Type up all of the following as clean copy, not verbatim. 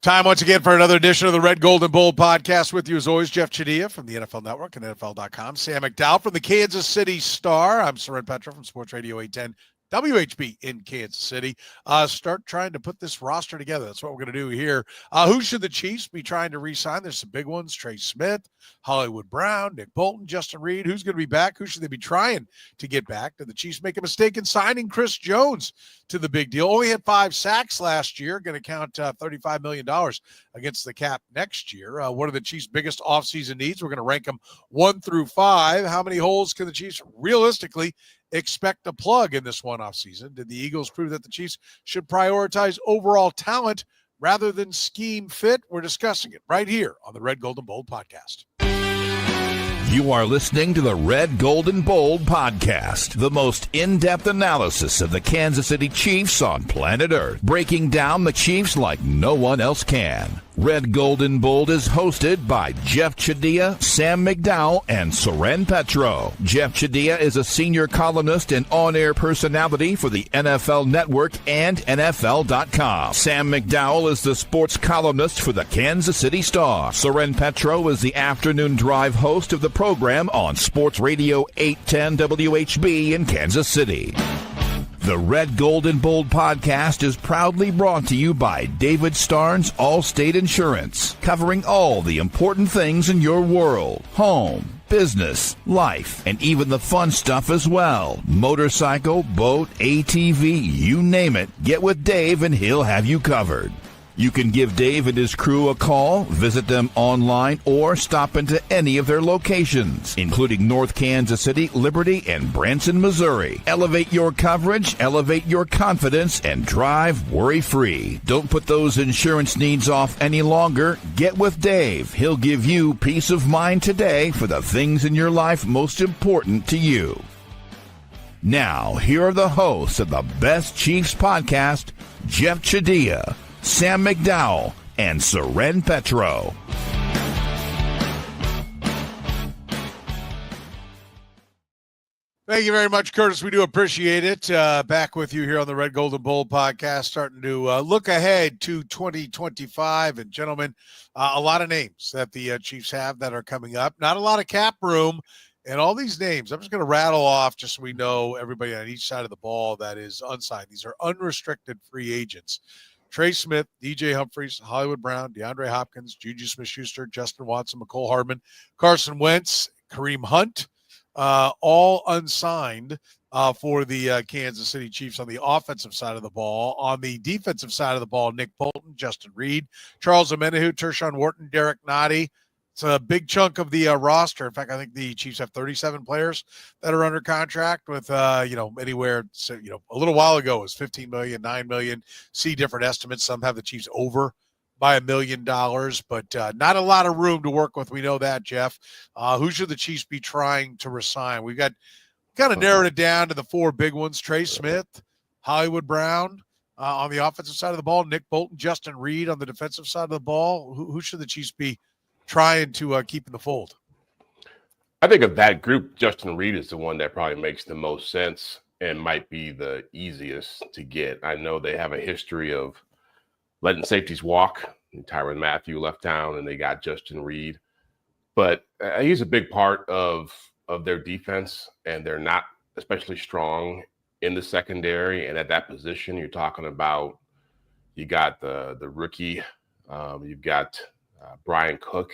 Time once again for another edition of the Red, Gold, and Bold podcast. With you as always, Jeff Chadiha from the NFL Network and NFL.com. Sam McDowell from the Kansas City Star. I'm Soren Petro from Sports Radio 810 WHB in Kansas City. Start trying to put this roster together. That's what we're going to do here. Who should the Chiefs be trying to re-sign? There's some big ones. Trey Smith, Hollywood Brown, Nick Bolton, Justin Reid. Who's going to be back? Who should they be trying to get back? Did the Chiefs make a mistake in signing Chris Jones to the big deal? Only had 5 sacks last year. Going to count $35 million against the cap next year. What are the Chiefs' biggest offseason needs? We're going to rank them 1 through 5. How many holes can the Chiefs realistically expect to plug in this one offseason? Did the Eagles prove that the Chiefs should prioritize overall talent rather than scheme fit? We're discussing it right here on the Red, Gold, and Bold podcast. You are listening to the Red, Gold, and Bold podcast, the most in-depth analysis of the Kansas City Chiefs on planet Earth, breaking down the Chiefs like no one else can. Red, Gold, and Bold is hosted by Jeff Chadiha, Sam McDowell, and Soren Petro. Jeff Chadiha is a senior columnist and on-air personality for the NFL Network and NFL.com. Sam McDowell is the sports columnist for the Kansas City Star. Soren Petro is the afternoon drive host of the program on Sports Radio 810 WHB in Kansas City. The Red, Gold, and Bold podcast is proudly brought to you by David Starnes Allstate Insurance, covering all the important things in your world: home, business, life, and even the fun stuff as well. Motorcycle, boat, ATV, you name it. Get with Dave and he'll have you covered. You can give Dave and his crew a call, visit them online, or stop into any of their locations, including North Kansas City, Liberty, and Branson, Missouri. Elevate your coverage, elevate your confidence, and drive worry-free. Don't put those insurance needs off any longer. Get with Dave. He'll give you peace of mind today for the things in your life most important to you. Now, here are the hosts of the Best Chiefs podcast, Jeff Chadiha, Sam McDowell, and Soren Petro. Thank you very much, Curtis. We do appreciate it. Back with you here on the Red, Gold, and Bold podcast, starting to look ahead to 2025. And gentlemen, a lot of names that the Chiefs have that are coming up. Not a lot of cap room. And all these names, I'm just going to rattle off just so we know everybody on each side of the ball that is unsigned. These are unrestricted free agents. Trey Smith, DJ Humphries, Hollywood Brown, DeAndre Hopkins, Juju Smith-Schuster, Justin Watson, McCole Hardman, Carson Wentz, Kareem Hunt, all unsigned for the Kansas City Chiefs on the offensive side of the ball. On the defensive side of the ball, Nick Bolton, Justin Reid, Charles Omenihu, Tershawn Wharton, Derek Nottie. It's a big chunk of the roster. In fact, I think the Chiefs have 37 players that are under contract with, anywhere. So, a little while ago it was $15 million, $9 million. See different estimates. Some have the Chiefs over by $1 million, but not a lot of room to work with. We know that, Jeff. Who should the Chiefs be trying to resign? We've got kind of narrowed it down to the 4 big ones: Trey Smith, Hollywood Brown on the offensive side of the ball, Nick Bolton, Justin Reid on the defensive side of the ball. Who should the Chiefs be trying to keep in the fold? I think of that group, Justin Reid is the one that probably makes the most sense and might be the easiest to get. I know they have a history of letting safeties walk. Tyrann Mathieu left town, and they got Justin Reid. But he's a big part of their defense, and they're not especially strong in the secondary. And at that position, you're talking about, you got the rookie, you've got Brian Cook,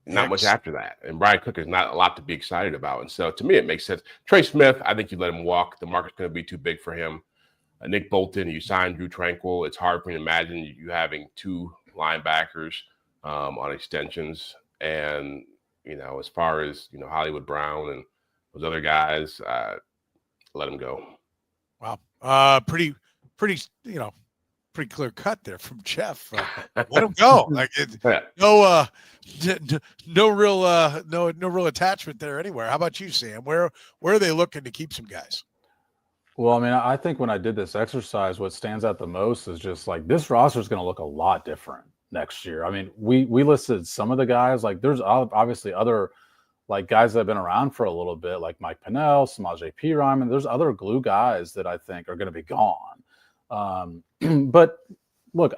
not much after that. And Brian Cook is not a lot to be excited about. And so to me, it makes sense. Trey Smith, I think you let him walk. The market's going to be too big for him. Nick Bolton, you signed Drew Tranquill. It's hard for me to imagine you having 2 linebackers on extensions. And, as far as, Hollywood Brown and those other guys, let them go. Wow. Pretty clear cut there from Jeff. Let him go. Like no real attachment there anywhere. How about you, Sam? Where are they looking to keep some guys? Well, I mean, I think when I did this exercise, what stands out the most is just like this roster is going to look a lot different next year. I mean, we listed some of the guys. Like, there's obviously other like guys that have been around for a little bit, like Mike Pennell, Samaje Perine. There's other glue guys that I think are going to be gone. But look,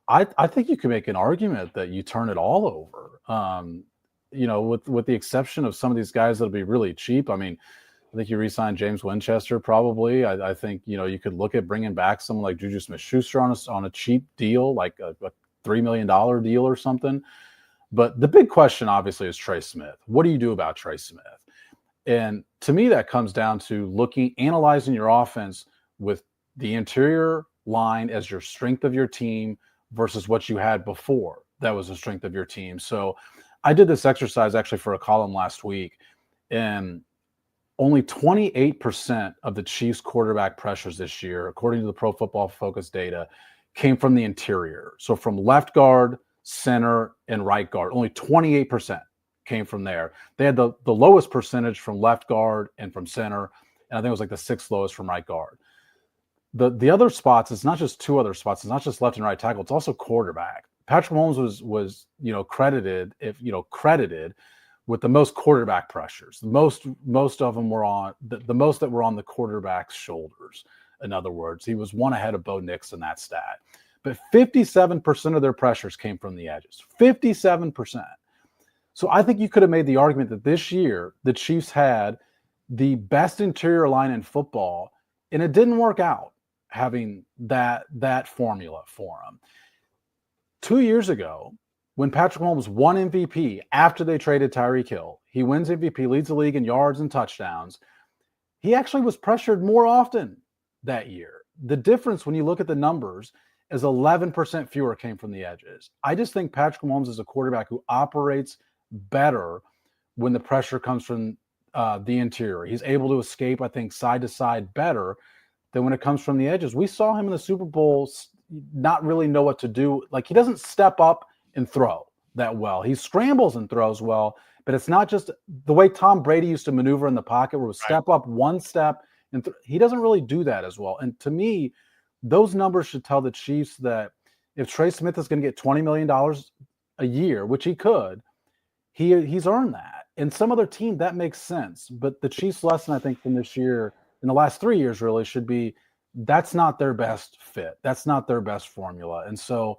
I think you could make an argument that you turn it all over. With the exception of some of these guys that'll be really cheap. I mean, I think you re-sign James Winchester probably. I think you could look at bringing back someone like Juju Smith-Schuster on a cheap deal, like a $3 million deal or something. But the big question, obviously, is Trey Smith. What do you do about Trey Smith? And to me, that comes down to analyzing your offense with the interior line as your strength of your team versus what you had before that was the strength of your team. So I did this exercise actually for a column last week, and only 28% of the Chiefs' quarterback pressures this year, according to the Pro Football Focus data, came from the interior. So from left guard, center, and right guard. Only 28% came from there. They had the lowest percentage from left guard and from center, and I think it was like the sixth lowest from right guard. The other spots, it's not just two other spots. It's not just left and right tackle. It's also quarterback. Patrick Mahomes was credited with the most quarterback pressures. Most of them were on the most that were on the quarterback's shoulders. In other words, he was one ahead of Bo Nix in that stat. But 57% of their pressures came from the edges. 57%. So I think you could have made the argument that this year the Chiefs had the best interior line in football, and it didn't work out having that formula for them. 2 years ago, when Patrick Mahomes won MVP after they traded Tyreek Hill, he wins MVP, leads the league in yards and touchdowns. He actually was pressured more often that year. The difference when you look at the numbers is 11% fewer came from the edges. I just think Patrick Mahomes is a quarterback who operates better when the pressure comes from the interior. He's able to escape, I think, side to side better than when it comes from the edges. We saw him in the Super Bowl not really know what to do. Like, he doesn't step up and throw that well. He scrambles and throws well, but it's not just the way Tom Brady used to maneuver in the pocket, where it was step up one step, and he doesn't really do that as well. And to me, those numbers should tell the Chiefs that if Trey Smith is going to get $20 million a year, which he could, he's earned that. And some other team, that makes sense. But the Chiefs' lesson, I think, from this year, in the last 3 years, really should be that's not their best fit. That's not their best formula. And so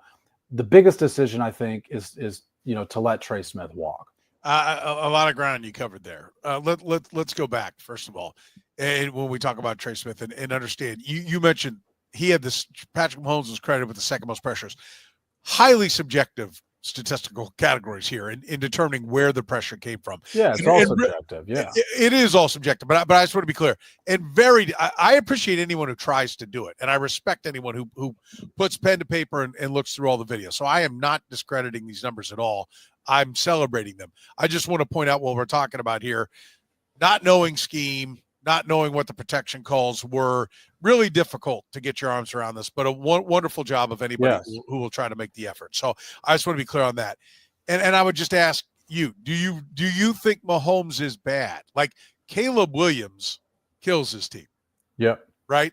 the biggest decision, I think, is to let Trey Smith walk. A lot of ground you covered there. Let's go back, first of all. And when we talk about Trey Smith and understand, you mentioned he had this, Patrick Mahomes was credited with the second most pressures. Highly subjective statistical categories here in determining where the pressure came from. Yeah, it's all subjective. Yeah, it is all subjective. But I just want to be clear. And I appreciate anyone who tries to do it, and I respect anyone who puts pen to paper and looks through all the videos. So I am not discrediting these numbers at all. I'm celebrating them. I just want to point out what we're talking about here: not knowing scheme, not knowing what the protection calls were, really difficult to get your arms around this, but a wonderful job of anybody who will try to make the effort. So I just want to be clear on that. And I would just ask you, do you think Mahomes is bad? Like, Caleb Williams kills his team. Yep. Right?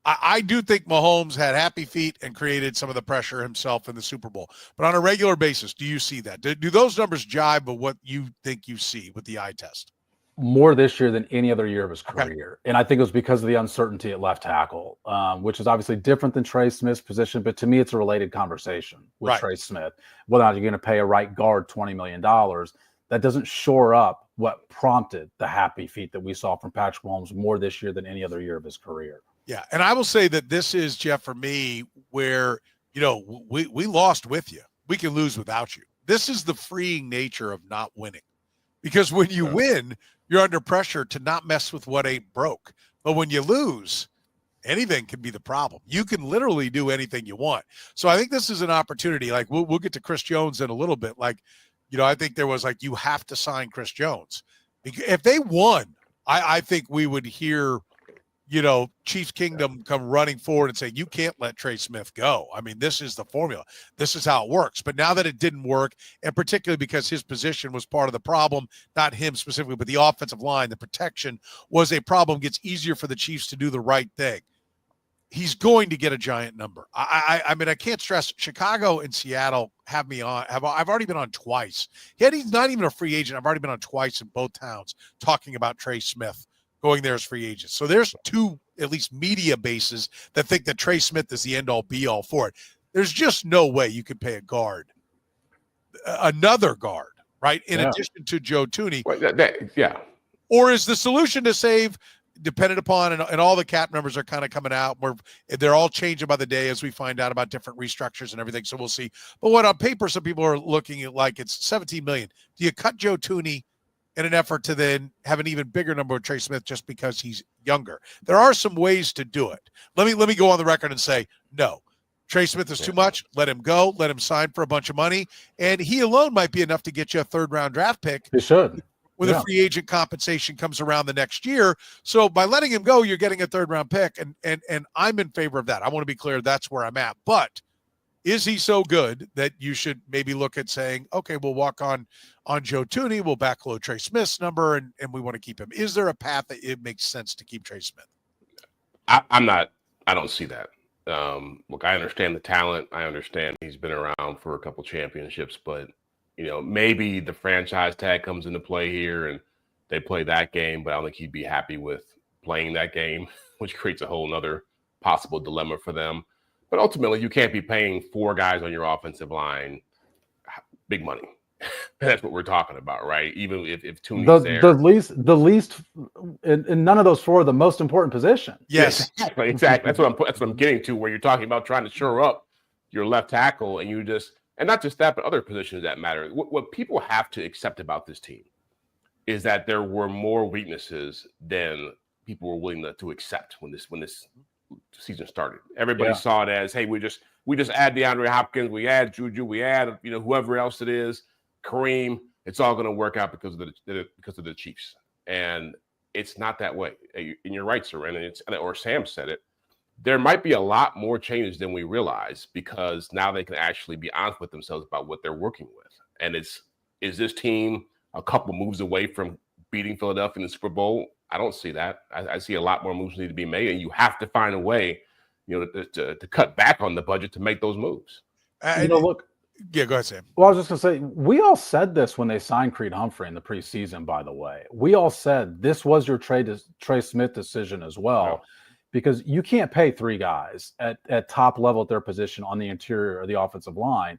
I do think Mahomes had happy feet and created some of the pressure himself in the Super Bowl. But on a regular basis, do you see that? Do those numbers jibe with what you think you see with the eye test? More this year than any other year of his career. And I think it was because of the uncertainty at left tackle, which is obviously different than Trey Smith's position. But to me, it's a related conversation with Trey Smith. Whether or not you're going to pay a right guard $20 million, that doesn't shore up what prompted the happy feet that we saw from Patrick Mahomes more this year than any other year of his career. Yeah, and I will say that this is, Jeff, for me, where, we lost with you. We can lose without you. This is the freeing nature of not winning. Because when you win, you're under pressure to not mess with what ain't broke. But when you lose, anything can be the problem. You can literally do anything you want. So I think this is an opportunity. Like, we'll get to Chris Jones in a little bit. Like, I think there was you have to sign Chris Jones. If they won, I think we would hear, Chiefs Kingdom come running forward and say, you can't let Trey Smith go. I mean, this is the formula. This is how it works. But now that it didn't work, and particularly because his position was part of the problem, not him specifically, but the offensive line, the protection was a problem, gets easier for the Chiefs to do the right thing. He's going to get a giant number. I mean, I can't stress, Chicago and Seattle have me on. I've already been on twice. He's not even a free agent. I've already been on twice in both towns talking about Trey Smith going there as free agents. So there's two, at least, media bases that think that Trey Smith is the end-all, be-all for it. There's just no way you could pay a guard, another guard, right, in addition to Joe Thuney. Well, Or is the solution to save, dependent upon, and all the cap numbers are kind of coming out, where they're all changing by the day as we find out about different restructures and everything, so we'll see. But what on paper some people are looking at like it's $17 million. Do you cut Joe Thuney in an effort to then have an even bigger number of Trey Smith just because he's younger? There are some ways to do it. Let me go on the record and say, no, Trey Smith is too much. Let him go. Let him sign for a bunch of money. And he alone might be enough to get you a third-round draft pick. He should. When the free agent compensation comes around the next year. So by letting him go, you're getting a third-round pick, and I'm in favor of that. I want to be clear, that's where I'm at. But is he so good that you should maybe look at saying, okay, we'll walk on Joe Thuney, we'll backload Trey Smith's number, and we want to keep him? Is there a path that it makes sense to keep Trey Smith? I don't see that. Look, I understand the talent. I understand he's been around for a couple championships, but maybe the franchise tag comes into play here and they play that game, but I don't think he'd be happy with playing that game, which creates a whole nother possible dilemma for them. But ultimately, you can't be paying 4 guys on your offensive line big money. That's what we're talking about, right? Even if Thuney's there. The least in none of those 4 are the most important position. Yes, exactly. That's what I'm getting to, where you're talking about trying to shore up your left tackle, and and not just that, but other positions that matter. What people have to accept about this team is that there were more weaknesses than people were willing to accept when this season started. Everybody saw it as, hey, we just add DeAndre Hopkins, we add Juju, we add whoever else it is, Kareem. It's all going to work out because of the Chiefs, and it's not that way. And you're right, Soren, or Sam said it. There might be a lot more changes than we realize, because now they can actually be honest with themselves about what they're working with. And is this team a couple moves away from beating Philadelphia in the Super Bowl? I don't see that. I see a lot more moves need to be made, and you have to find a way, to cut back on the budget to make those moves. Look. Yeah, go ahead, Sam. Well, I was just going to say, we all said this when they signed Creed Humphrey in the preseason, by the way. We all said this was your Trey Smith decision as well. Yeah. Because you can't pay 3 guys at top level at their position on the interior or the offensive line.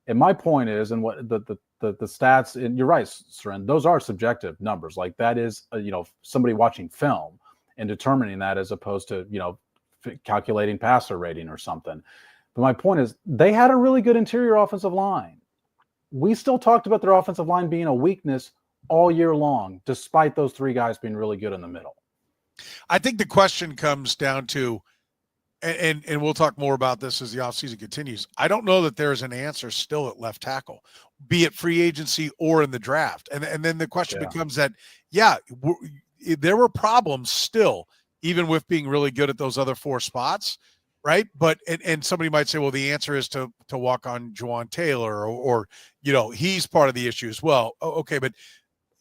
And my point is, and what the stats, and you're right, Soren, those are subjective numbers. Like that is, somebody watching film and determining that, as opposed to, calculating passer rating or something. But my point is, they had a really good interior offensive line. We still talked about their offensive line being a weakness all year long, despite those 3 guys being really good in the middle. I think the question comes down to, and we'll talk more about this as the offseason continues, I don't know that there's an answer still at left tackle, be it free agency or in the draft. And then the question becomes that, there were problems still, even with being really good at those other 4 spots, right? But and somebody might say, well, the answer is to walk on Juwan Taylor, or he's part of the issue as well. Okay, but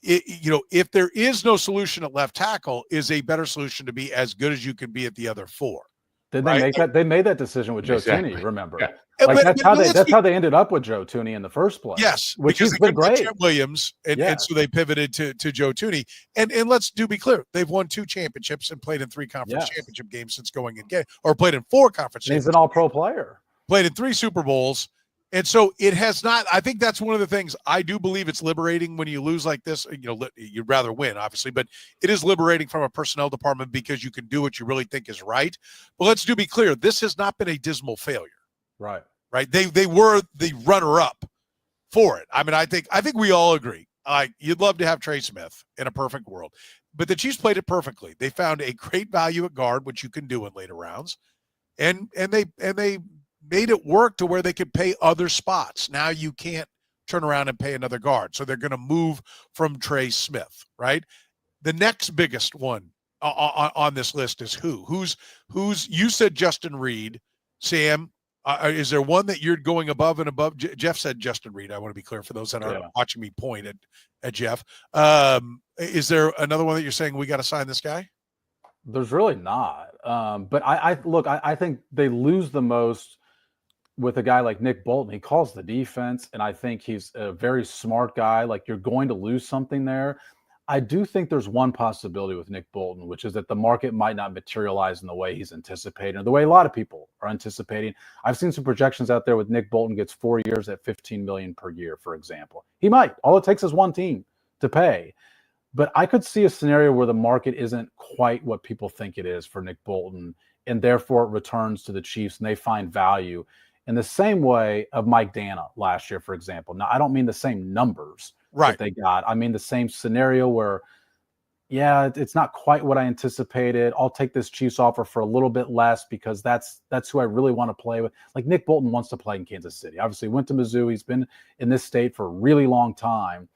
if there is no solution at left tackle, is a better solution to be as good as you can be at the other 4. Did they make that? They made that decision with Joe Thuney, remember? Yeah. Like that's how they ended up with Joe Thuney in the first place. Yes, which because has been great. Chet Williams, and so they pivoted to Joe Thuney. And let's be clear, they've won 2 championships and played in 3 conference championship games since going again, or played in 4 conference. He's an All-Pro player. Played in 3 Super Bowls. And so it has not. I think that's one of the things. I do believe it's liberating when you lose like this. You'd rather win, obviously, but it is liberating from a personnel department, because you can do what you really think is right. But let's be clear. This has not been a dismal failure. Right. They were the runner-up for it. I mean, I think we all agree. You'd love to have Trey Smith in a perfect world, but the Chiefs played it perfectly. They found a great value at guard, which you can do in later rounds, and they made it work to where they could pay other spots. Now you can't turn around and pay another guard. So they're going to move from Trey Smith, right? The next biggest one on this list is who's you said Justin Reid. Sam, is there one that you're going above and above? Jeff said Justin Reid. I want to be clear for those that are watching me point at Jeff. Is there another one that you're saying we got to sign this guy? There's really not. But I think they lose the most with a guy like Nick Bolton. He calls the defense, and I think he's a very smart guy. Like, you're going to lose something there. I do think there's one possibility with Nick Bolton, which is that the market might not materialize in the way he's anticipating, or the way a lot of people are anticipating. I've seen some projections out there with Nick Bolton gets 4 years at $15 million per year, for example. He might. All it takes is one team to pay. But I could see a scenario where the market isn't quite what people think it is for Nick Bolton, and therefore it returns to the Chiefs and they find value in the same way of Mike Dana last year, for example. Now, I don't mean the same numbers that they got. I mean the same scenario where, yeah, it's not quite what I anticipated. I'll take this Chiefs offer for a little bit less because that's who I really want to play with. Like Nick Bolton wants to play in Kansas City. Obviously, went to Mizzou. He's been in this state for a really long time.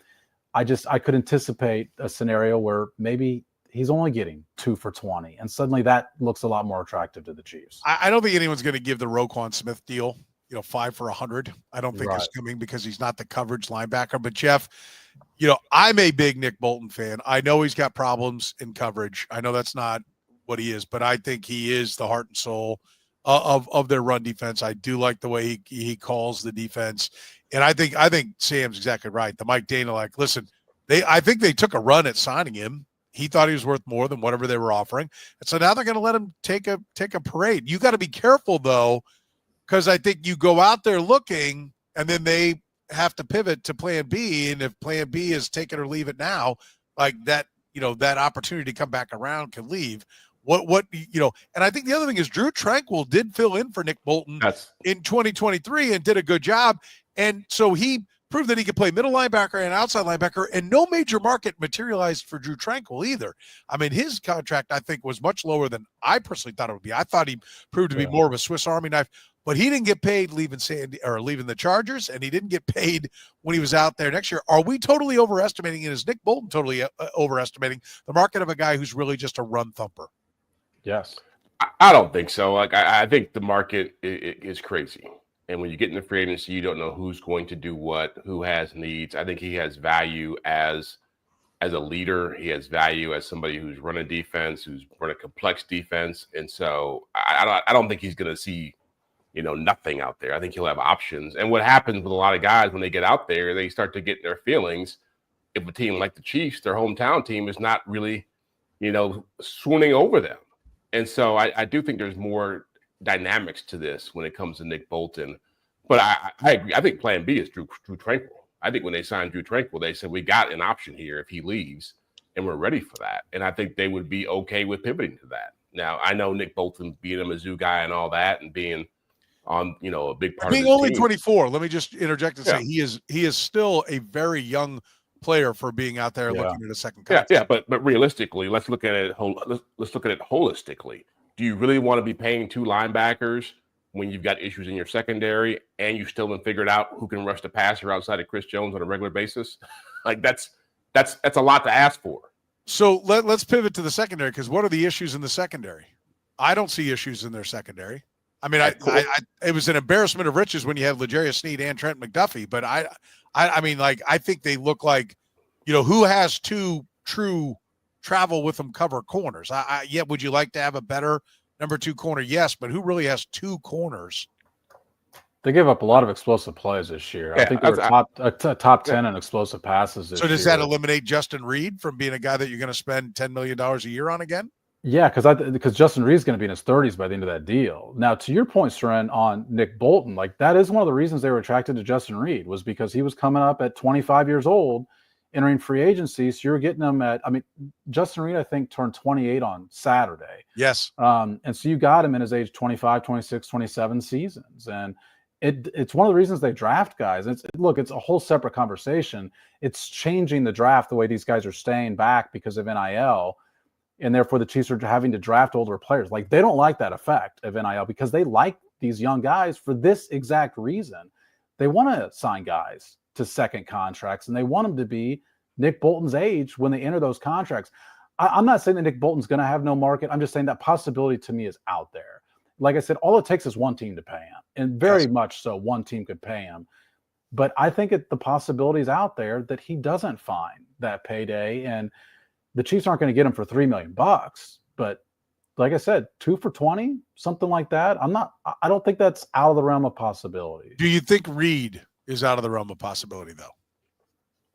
I could anticipate a scenario where maybe he's only getting 2 for $20, and suddenly that looks a lot more attractive to the Chiefs. I don't think anyone's going to give the Roquan Smith deal, 5 for $100. I don't think it's coming because he's not the coverage linebacker. But Jeff, I'm a big Nick Bolton fan. I know he's got problems in coverage. I know that's not what he is, but I think he is the heart and soul of their run defense. I do like the way he calls the defense. And I think Sam's exactly right. The Mike Dana, listen, I think they took a run at signing him. He thought he was worth more than whatever they were offering. And so now they're going to let him take a parade. You got to be careful, though, because I think you go out there looking and then they have to pivot to plan B. And if plan B is take it or leave it now, like that, that opportunity to come back around can leave. And I think the other thing is Drew Tranquill did fill in for Nick Bolton in 2023 and did a good job. And so he proved that he could play middle linebacker and outside linebacker, and no major market materialized for Drew Tranquill either. I mean, his contract, I think, was much lower than I personally thought it would be. I thought he proved to be more of a Swiss Army knife, but he didn't get paid leaving the Chargers, and he didn't get paid when he was out there next year. Are we totally overestimating it? Is Nick Bolton totally overestimating the market of a guy who's really just a run thumper? Yes. I don't think so. I think the market is crazy. And when you get in the free agency, you don't know who's going to do what, who has needs. I think he has value as a leader. He has value as somebody who's run a defense, who's run a complex defense. And so I don't think he's going to see, nothing out there. I think he'll have options. And what happens with a lot of guys when they get out there, they start to get in their feelings. If a team like the Chiefs, their hometown team, is not really, swooning over them. And so I do think there's more dynamics to this when it comes to Nick Bolton. But I agree. I think plan B is Drew Tranquill. I think when they signed Drew Tranquill, they said we got an option here if he leaves, and we're ready for that. And I think they would be okay with pivoting to that. Now, I know Nick Bolton being a Mizzou guy and all that and being on, a big part of being only team. 24, let me just interject and say he is still a very young player for being out there looking at a second contract. Yeah, but realistically, let's look at it holistically. Do you really want to be paying 2 linebackers when you've got issues in your secondary and you still haven't figured out who can rush the passer outside of Chris Jones on a regular basis? That's a lot to ask for. So let's pivot to the secondary, because what are the issues in the secondary? I don't see issues in their secondary. I mean, it was an embarrassment of riches when you had L'Jarius Sneed and Trent McDuffie, but I think they look like, who has 2 true travel with them cover corners. Would you like to have a better number 2 corner? Yes, but who really has 2 corners? They gave up a lot of explosive plays this year. I think they were top 10 in explosive passes this year. So does that eliminate Justin Reid from being a guy that you're going to spend $10 million a year on again? Yeah, because Justin Reid's going to be in his 30s by the end of that deal. Now, to your point, Soren, on Nick Bolton, that is one of the reasons they were attracted to Justin Reid, was because he was coming up at 25 years old, entering free agency. So you're getting him Justin Reid, I think, turned 28 on Saturday. Yes. And so you got him in his age 25, 26, 27 seasons. And it's one of the reasons they draft guys. It's a whole separate conversation. It's changing the draft the way these guys are staying back because of NIL. And therefore the Chiefs are having to draft older players. They don't like that effect of NIL because they like these young guys for this exact reason. They want to sign guys to second contracts, and they want them to be Nick Bolton's age when they enter those contracts. I'm not saying that Nick Bolton's going to have no market. I'm just saying that possibility to me is out there. Like I said, all it takes is one team to pay him, and very much so one team could pay him. But I think the possibility is out there that he doesn't find that payday, and the Chiefs aren't going to get him for $3 million. But like I said, 2 for 20, something like that. I don't think that's out of the realm of possibility. Do you think Reid is out of the realm of possibility, though?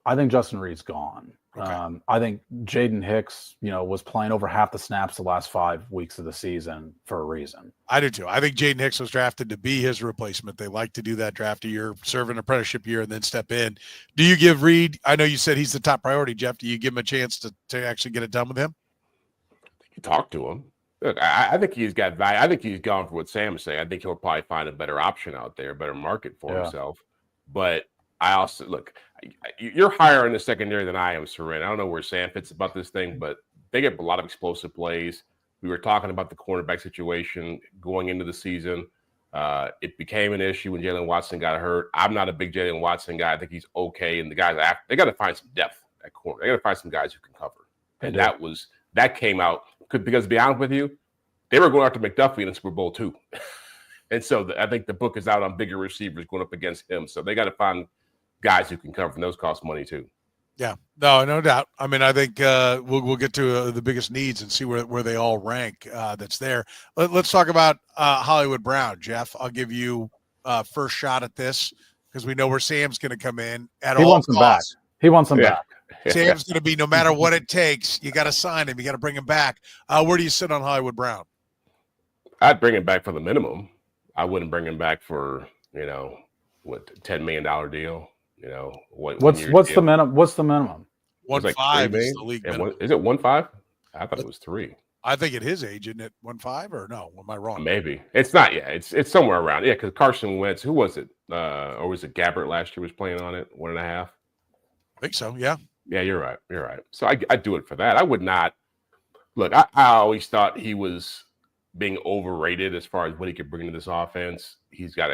I think Justin Reid's gone. Okay. I think Jaden Hicks, was playing over half the snaps the last 5 weeks of the season for a reason. I do too. I think Jaden Hicks was drafted to be his replacement. They like to do that, draft a year, serve an apprenticeship year, and then step in. Do you give Reid, I know you said he's the top priority, Jeff, do you give him a chance to actually get it done with him? You talk to him. Look, I think he's got value. I think he's gone for what Sam is saying. I think he'll probably find a better option out there, a better market for himself. But I also, look, you're higher in the secondary than I am, Soren. I don't know where Sam fits about this thing, but they get a lot of explosive plays. We were talking about the cornerback situation going into the season. It became an issue when Jalen Watson got hurt. I'm not a big Jalen Watson guy. I think he's okay. And the guys, they got to find some depth at corner. They got to find some guys who can cover. And that came out because, to be honest with you, they were going after McDuffie in the Super Bowl too. And so I think the book is out on bigger receivers going up against him. So they got to find guys who can cover, and those cost money too. Yeah, no doubt. I mean, I think we'll get to the biggest needs and see where they all rank. That's there. Let's talk about Hollywood Brown, Jeff. I'll give you first shot at this because we know where Sam's going to come in. He wants him back. He wants him back. Sam's going to be no matter what it takes. You got to sign him. You got to bring him back. Where do you sit on Hollywood Brown? I'd bring him back for the minimum. I wouldn't bring him back for $10 million deal. What's the minimum? 1.5 is the league minimum. Is it 1.5? I thought it was 3. I think at his age, isn't it 1.5 or no? Am I wrong? Maybe it's not. Yeah, it's somewhere around. Yeah, because Carson Wentz, who was it? Or was it Gabbert last year was playing on it? 1.5. I think so. Yeah. Yeah, you're right. So I do it for that. I would not look. I always thought he was being overrated as far as what he could bring to this offense. He's got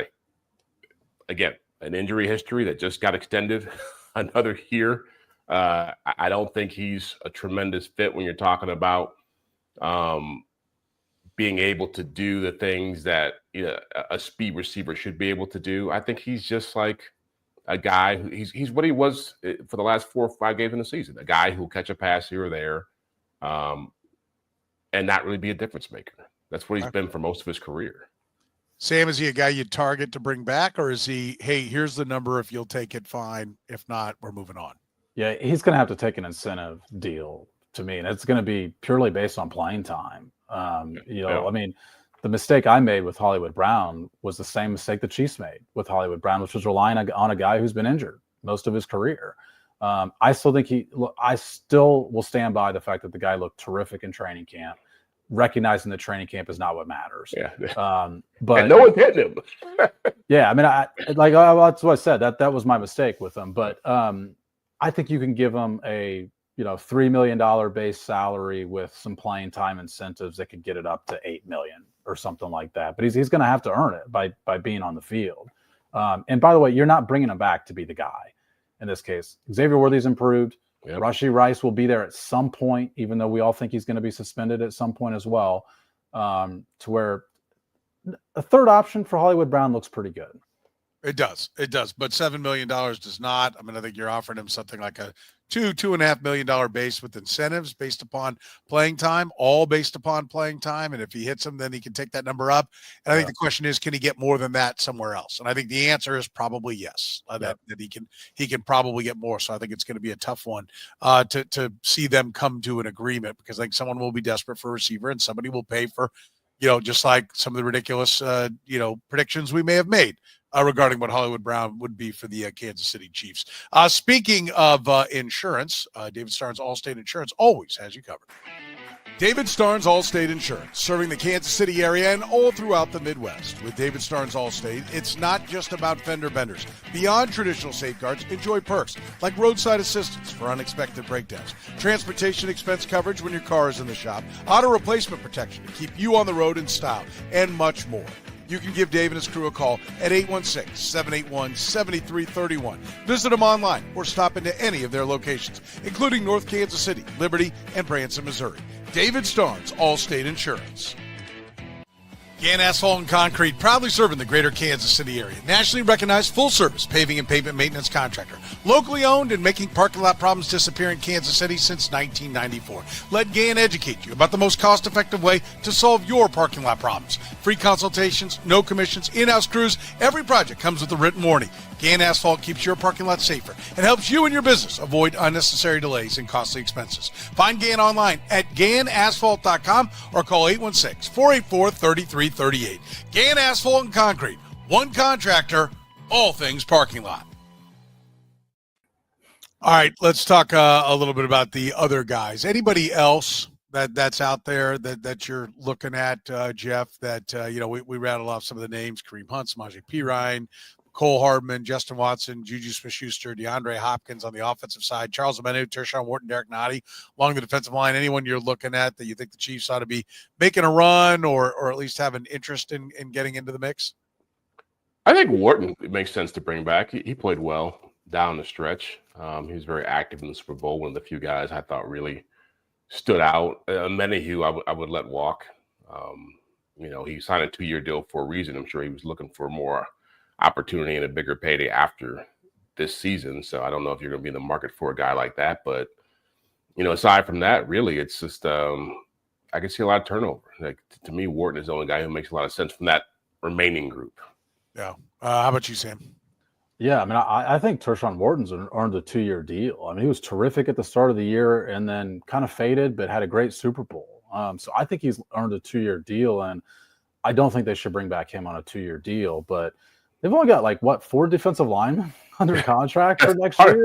an injury history that just got extended another year. I don't think he's a tremendous fit when you're talking about being able to do the things that a speed receiver should be able to do. I think he's just like a guy who he's what he was for the last 4 or 5 games in the season, a guy who'll catch a pass here or there and not really be a difference maker. That's what he's been for most of his career. Sam, is he a guy you target to bring back, or is he, hey, here's the number, if you'll take it, fine. If not, we're moving on? Yeah, he's going to have to take an incentive deal to me, and it's going to be purely based on playing time. I mean, the mistake I made with Hollywood Brown was the same mistake the Chiefs made with Hollywood Brown, which was relying on a guy who's been injured most of his career. I still will stand by the fact that the guy looked terrific in training camp, recognizing that training camp is not what matters. Yeah. But and no one's hitting him. Yeah. I mean, that's what I said. That was my mistake with him. But I think you can give him a $3 million base salary with some playing time incentives that could get it up to $8 million or something like that. But he's going to have to earn it by being on the field. And by the way, you're not bringing him back to be the guy. In this case, Xavier Worthy's improved. Yep. Rashee Rice will be there at some point, even though we all think he's going to be suspended at some point as well, to where a third option for Hollywood Brown looks pretty good. It does. But $7 million does not. I mean, I think you're offering him something like a $2.5 million base with incentives based upon playing time, all based upon playing time. And if he hits them, then he can take that number up. And I think the question is, can he get more than that somewhere else? And I think the answer is probably yes, that he can probably get more. So I think it's going to be a tough one to see them come to an agreement, because I think someone will be desperate for a receiver and somebody will pay for, just like some of the ridiculous, predictions we may have made regarding what Hollywood Brown would be for the Kansas City Chiefs. Speaking of insurance, David Starnes Allstate Insurance always has you covered. David Starnes Allstate Insurance, serving the Kansas City area and all throughout the Midwest. With David Starnes Allstate, it's not just about fender benders. Beyond traditional safeguards, enjoy perks like roadside assistance for unexpected breakdowns, transportation expense coverage when your car is in the shop, auto replacement protection to keep you on the road in style, and much more. You can give Dave and his crew a call at 816-781-7331. Visit them online or stop into any of their locations, including North Kansas City, Liberty, and Branson, Missouri. David Starnes, Allstate Insurance. Gann Asphalt and Concrete, proudly serving the greater Kansas City area. Nationally recognized full-service paving and pavement maintenance contractor. Locally owned and making parking lot problems disappear in Kansas City since 1994. Let Gann educate you about the most cost-effective way to solve your parking lot problems. Free consultations, no commissions, in-house crews. Every project comes with a written warning. Gann Asphalt keeps your parking lot safer and helps you and your business avoid unnecessary delays and costly expenses. Find Gann online at GannAsphalt.com or call 816-484-3338. Gann Asphalt and Concrete. One contractor, all things parking lot. All right, let's talk a little bit about the other guys. Anybody else that's out there that you're looking at, Jeff, that, we rattled off some of the names: Kareem Hunt, Samaje Perine, Cole Hardman, Justin Watson, Juju Smith-Schuster, DeAndre Hopkins on the offensive side, Charles Omenihu, Tershawn Wharton, Derek Nottie along the defensive line. Anyone you're looking at that you think the Chiefs ought to be making a run or at least have an interest in getting into the mix? I think Wharton, it makes sense to bring back. He played well down the stretch. He was very active in the Super Bowl, one of the few guys I thought really stood out. Omenihu, I would let walk. He signed a 2-year deal for a reason. I'm sure he was looking for more opportunity and a bigger payday after this season. So I don't know if you're going to be in the market for a guy like that. But, aside from that, really, it's just I can see a lot of turnover. Like, to me, Wharton is the only guy who makes a lot of sense from that remaining group. Yeah. How about you, Sam? Yeah, I mean, I think Tershawn Wharton's earned a 2-year deal. I mean, he was terrific at the start of the year and then kind of faded, but had a great Super Bowl. So I think he's earned a 2-year deal, and I don't think they should bring back him on a 2-year deal. But they've only got 4 defensive linemen under contract for next year.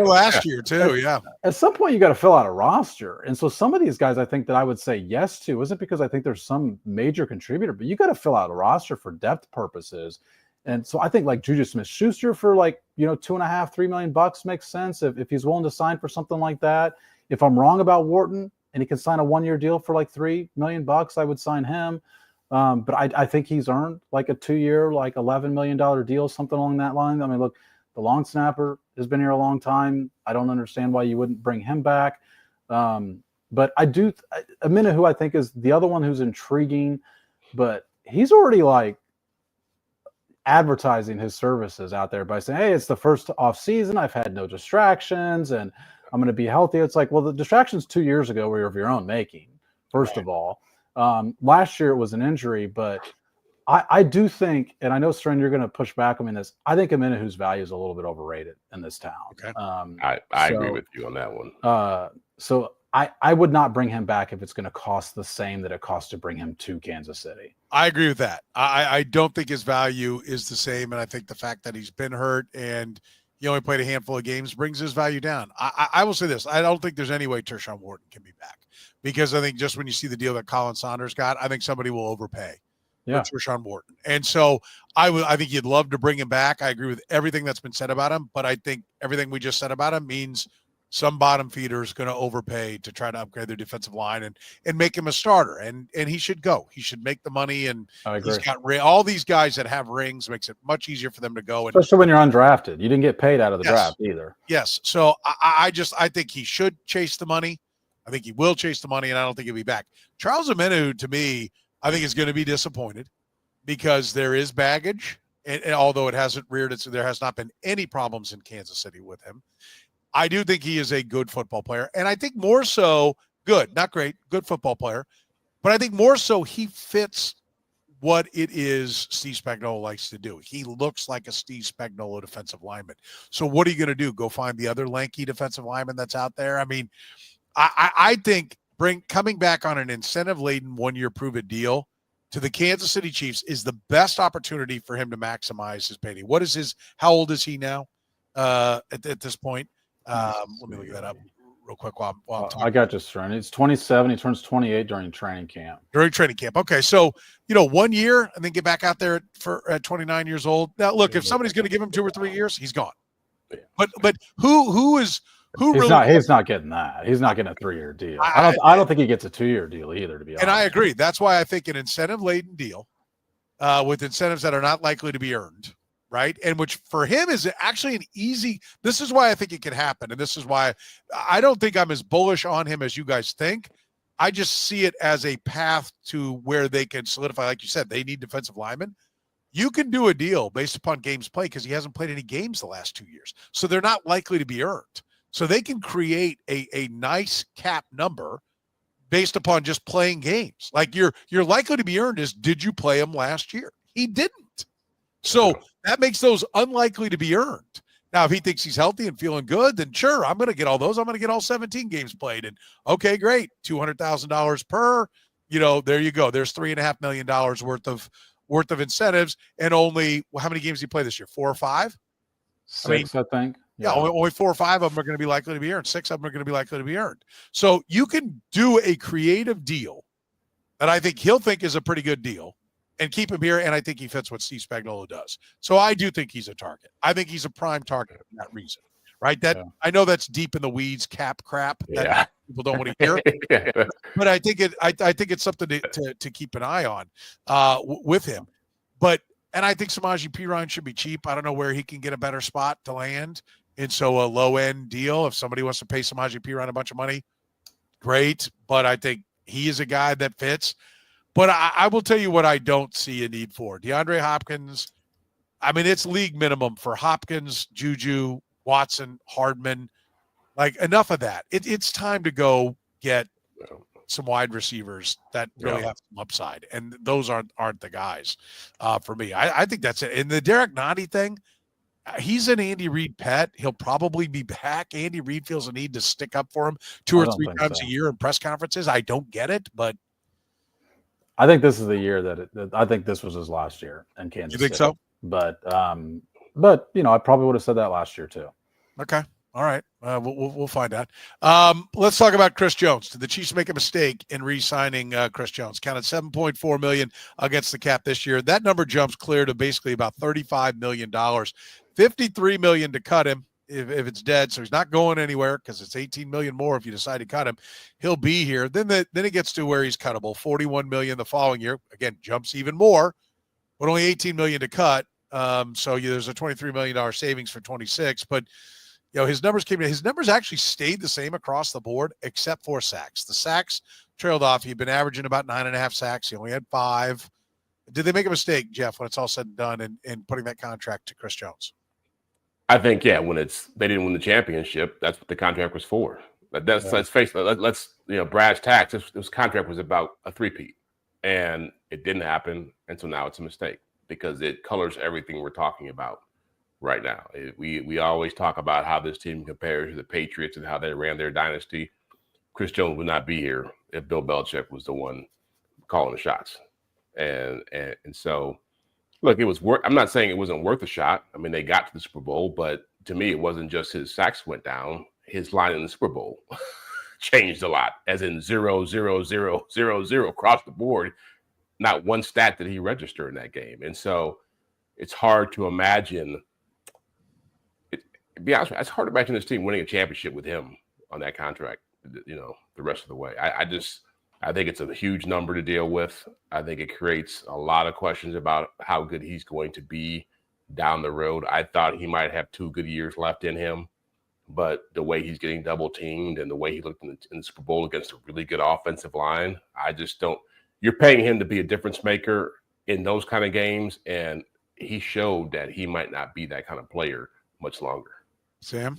Last year too. Yeah. At some point, you got to fill out a roster, and so some of these guys, I think that I would say yes to, isn't because I think there's some major contributor, but you got to fill out a roster for depth purposes. And so I think like Juju Smith-Schuster for $2.5-3 million makes sense if he's willing to sign for something like that. If I'm wrong about Wharton and he can sign a 1-year deal for $3 million, I would sign him. But I think he's earned a 2-year, $11 million deal, something along that line. I mean, look, the long snapper has been here a long time. I don't understand why you wouldn't bring him back. But I do. Omenihu, I think, is the other one who's intriguing, but he's already advertising his services out there by saying, hey, it's the first off season. I've had no distractions and I'm going to be healthy. It's well, the distractions 2 years ago were of your own making, first of all. Last year it was an injury, but I do think, and I know, Soren, you're going to push back on me in this, I think Omenihu's value is a little bit overrated in this town. Okay. I agree with you on that one. So I would not bring him back if it's going to cost the same that it costs to bring him to Kansas City. I agree with that. I don't think his value is the same, and I think the fact that he's been hurt and he only played a handful of games brings his value down. I will say this. I don't think there's any way Tershawn Wharton can be back, because I think just when you see the deal that Colin Saunders got, I think somebody will overpay for Tershawn Wharton. And so I think you'd love to bring him back. I agree with everything that's been said about him, but I think everything we just said about him means some bottom feeder is going to overpay to try to upgrade their defensive line and make him a starter. And he should go. He should make the money. And he's got all these guys that have rings, makes it much easier for them to go. And, especially when you're undrafted. You didn't get paid out of the draft either. Yes. So I think he should chase the money. I think he will chase the money, and I don't think he'll be back. Charles Omenihu, to me, I think is going to be disappointed because there is baggage. And although it hasn't reared its, there has not been any problems in Kansas City with him. I do think he is a good football player. And I think more so, good, not great, good football player. But I think more so he fits what it is Steve Spagnuolo likes to do. He looks like a Steve Spagnuolo defensive lineman. So what are you going to do? Go find the other lanky defensive lineman that's out there? I mean, I think coming back on an incentive-laden 1-year prove-it deal to the Kansas City Chiefs is the best opportunity for him to maximize his payday. How old is he now at this point? Let me look that up real quick while I'm talking. I got you, Soren. He's 27. He turns 28 during training camp. Okay. So, 1 year and then get back out there at 29 years old. Now, look, if somebody's going to give him 2 or 3 years, he's gone. But he's not getting that. He's not getting a 3-year deal. I don't think he gets a 2-year deal either, to be honest. And I agree. That's why I think an incentive-laden deal with incentives that are not likely to be earned, right? And which for him is actually an easy – this is why I think it can happen, and this is why I don't think I'm as bullish on him as you guys think. I just see it as a path to where they can solidify. Like you said, they need defensive linemen. You can do a deal based upon games played because he hasn't played any games the last 2 years. So they're not likely to be earned. So they can create a nice cap number based upon just playing games. Like you're likely to be earned is, did you play him last year? He didn't. So that makes those unlikely to be earned. Now, if he thinks he's healthy and feeling good, then sure, I'm going to get all those. I'm going to get all 17 games played. And okay, great. $200,000 per, there you go. There's $3.5 million worth of incentives. And only, how many games did he play this year? 4 or 5? 6, I think. Yeah, only 4 or 5 of them are going to be likely to be earned. 6 of them are going to be likely to be earned. So you can do a creative deal that I think he'll think is a pretty good deal and keep him here, and I think he fits what Steve Spagnuolo does. So I do think he's a target. I think he's a prime target for that reason, right? I know that's deep in the weeds, cap crap that people don't want to hear, but I think it's something to keep an eye on with him. And I think Samaje Perine should be cheap. I don't know where he can get a better spot to land. And so a low-end deal, if somebody wants to pay Samaje Perine a bunch of money, great. But I think he is a guy that fits. But I will tell you what I don't see a need for. DeAndre Hopkins, I mean, it's league minimum for Hopkins, Juju, Watson, Hardman. Like, enough of that. It's time to go get some wide receivers that really have some upside. And those aren't the guys for me. I think that's it. And the Derek Nottie thing, he's an Andy Reid pet. He'll probably be back. Andy Reid feels a need to stick up for him 2 or 3 times a year in press conferences. I don't get it, but I think this is the year I think this was his last year in Kansas City. You think so? But I probably would have said that last year too. Okay. All right. We'll find out. Let's talk about Chris Jones. Did the Chiefs make a mistake in re-signing Chris Jones? Counted $7.4 million against the cap this year. That number jumps clear to basically about $35 million. $53 million to cut him if it's dead. So he's not going anywhere because it's $18 million more if you decide to cut him. He'll be here. Then it gets to where he's cuttable. $41 million the following year. Again, jumps even more, but only $18 million to cut. So there's a $23 million savings for 26. But his numbers came in. His numbers actually stayed the same across the board, except for sacks. The sacks trailed off. He'd been averaging about 9.5 sacks. He only had 5. Did they make a mistake, Jeff, when it's all said and done in putting that contract to Chris Jones? I think, when they didn't win the championship, that's what the contract was for. Let's face it. Brad's tax. This contract was about a three-peat, and it didn't happen, and so now it's a mistake because it colors everything we're talking about right now. We always talk about how this team compares to the Patriots and how they ran their dynasty. Chris Jones would not be here if Bill Belichick was the one calling the shots, and so. Look, it was worth. I'm not saying it wasn't worth a shot. I mean, they got to the Super Bowl, but to me, it wasn't just his sacks went down. His line in the Super Bowl changed a lot, as in 0, 0, 0, 0, 0 across the board. Not one stat did he register in that game, and so it's hard to imagine. To be honest, it's hard to imagine this team winning a championship with him on that contract. The rest of the way. I think it's a huge number to deal with. I think it creates a lot of questions about how good he's going to be down the road. I thought he might have 2 good years left in him, but the way he's getting double teamed and the way he looked in the Super Bowl against a really good offensive line, I just don't. You're paying him to be a difference maker in those kind of games, and he showed that he might not be that kind of player much longer. Sam?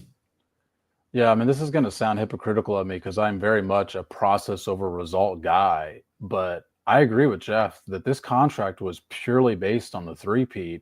Yeah, I mean, this is going to sound hypocritical of me because I'm very much a process over result guy, but I agree with Jeff that this contract was purely based on the three-peat.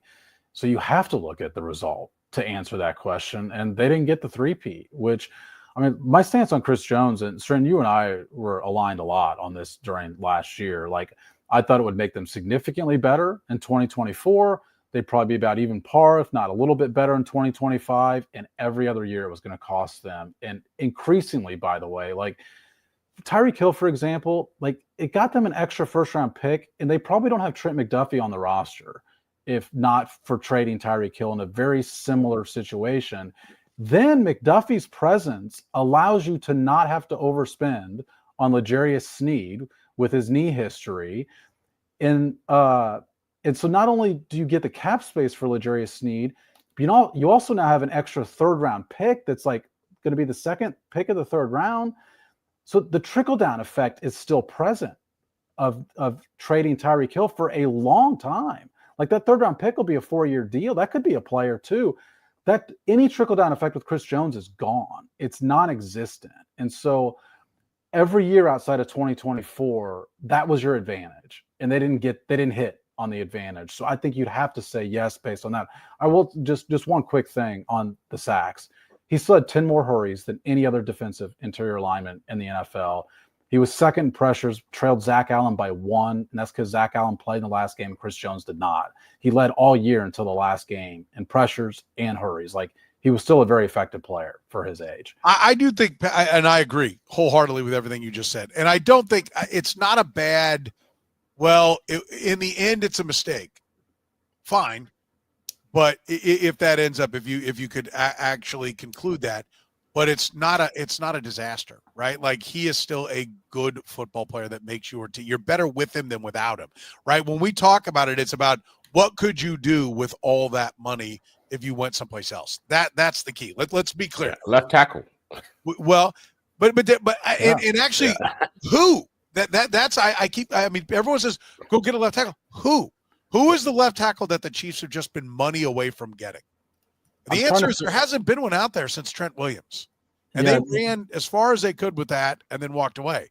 So you have to look at the result to answer that question, and they didn't get the three-peat, which, I mean, my stance on Chris Jones, and Soren, you and I were aligned a lot on this during last year. Like, I thought it would make them significantly better in 2024. They'd probably be about even par, if not a little bit better in 2025. And every other year it was going to cost them. And increasingly, by the way, like Tyreek Hill, for example, like it got them an extra first-round pick, and they probably don't have Trent McDuffie on the roster if not for trading Tyreek Hill in a very similar situation. Then McDuffie's presence allows you to not have to overspend on L'Jarius Sneed with his knee history. And so not only do you get the cap space for L'Jarius Sneed, you also now have an extra third round pick that's like going to be the second pick of the third round. So the trickle-down effect is still present of trading Tyreek Hill for a long time. Like that 3rd-round pick will be a 4-year deal. That could be a player too. That any trickle-down effect with Chris Jones is gone. It's non-existent. And so every year outside of 2024, that was your advantage. And they didn't hit on the advantage. So I think you'd have to say yes based on that. I will just one quick thing on the sacks. He still had 10 more hurries than any other defensive interior lineman in the NFL. He was second in pressures, trailed Zach Allen by 1, and that's because Zach Allen played in the last game and Chris Jones did not. He led all year until the last game in pressures and hurries. Like, he was still a very effective player for his age. I do think, and I agree wholeheartedly with everything you just said. And I don't think it's not a bad, in the end, it's a mistake. Fine. But if that ends up, if you could actually conclude that, but it's not a disaster, right? Like, he is still a good football player that makes your team. You're better with him than without him, right? When we talk about it, it's about what could you do with all that money if you went someplace else. That's the key. Let's be clear. Yeah, left tackle. Well, and actually, who? I mean, everyone says go get a left tackle. Who is the left tackle that the Chiefs have just been money away from getting? The answer is there hasn't been one out there since Trent Williams. And they ran as far as they could with that and then walked away.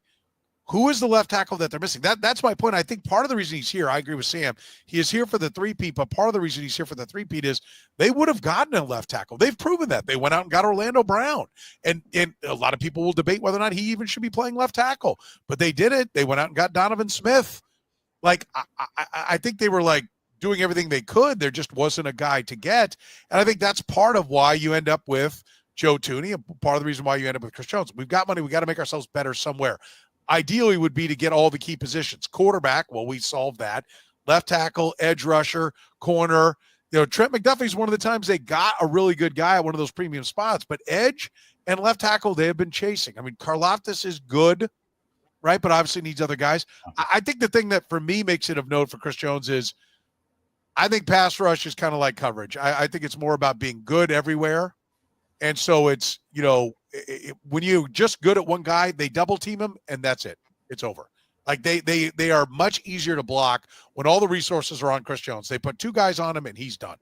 Who is the left tackle that they're missing? That's my point. I think part of the reason he's here, I agree with Sam, he is here for the three-peat, but part of the reason he's here for the three-peat is they would have gotten a left tackle. They've proven that. They went out and got Orlando Brown. And a lot of people will debate whether or not he even should be playing left tackle. But they did it. They went out and got Donovan Smith. Like, I think they were, like, doing everything they could. There just wasn't a guy to get. And I think that's part of why you end up with Joe Thuney, and part of the reason why you end up with Chris Jones. We've got money. We got to make ourselves better somewhere. Ideally would be to get all the key positions. Quarterback, well, we solved that. Left tackle, edge rusher, corner. Trent McDuffie's one of the times they got a really good guy at one of those premium spots. But edge and left tackle, they have been chasing. I mean, Karlaftis is good, right? But obviously needs other guys. I think the thing that for me makes it of note for Chris Jones is I think pass rush is kind of like coverage. I think it's more about being good everywhere. And so it's, when you're just good at one guy, they double team him and that's it. It's over. Like they are much easier to block when all the resources are on Chris Jones. They put 2 guys on him and he's done.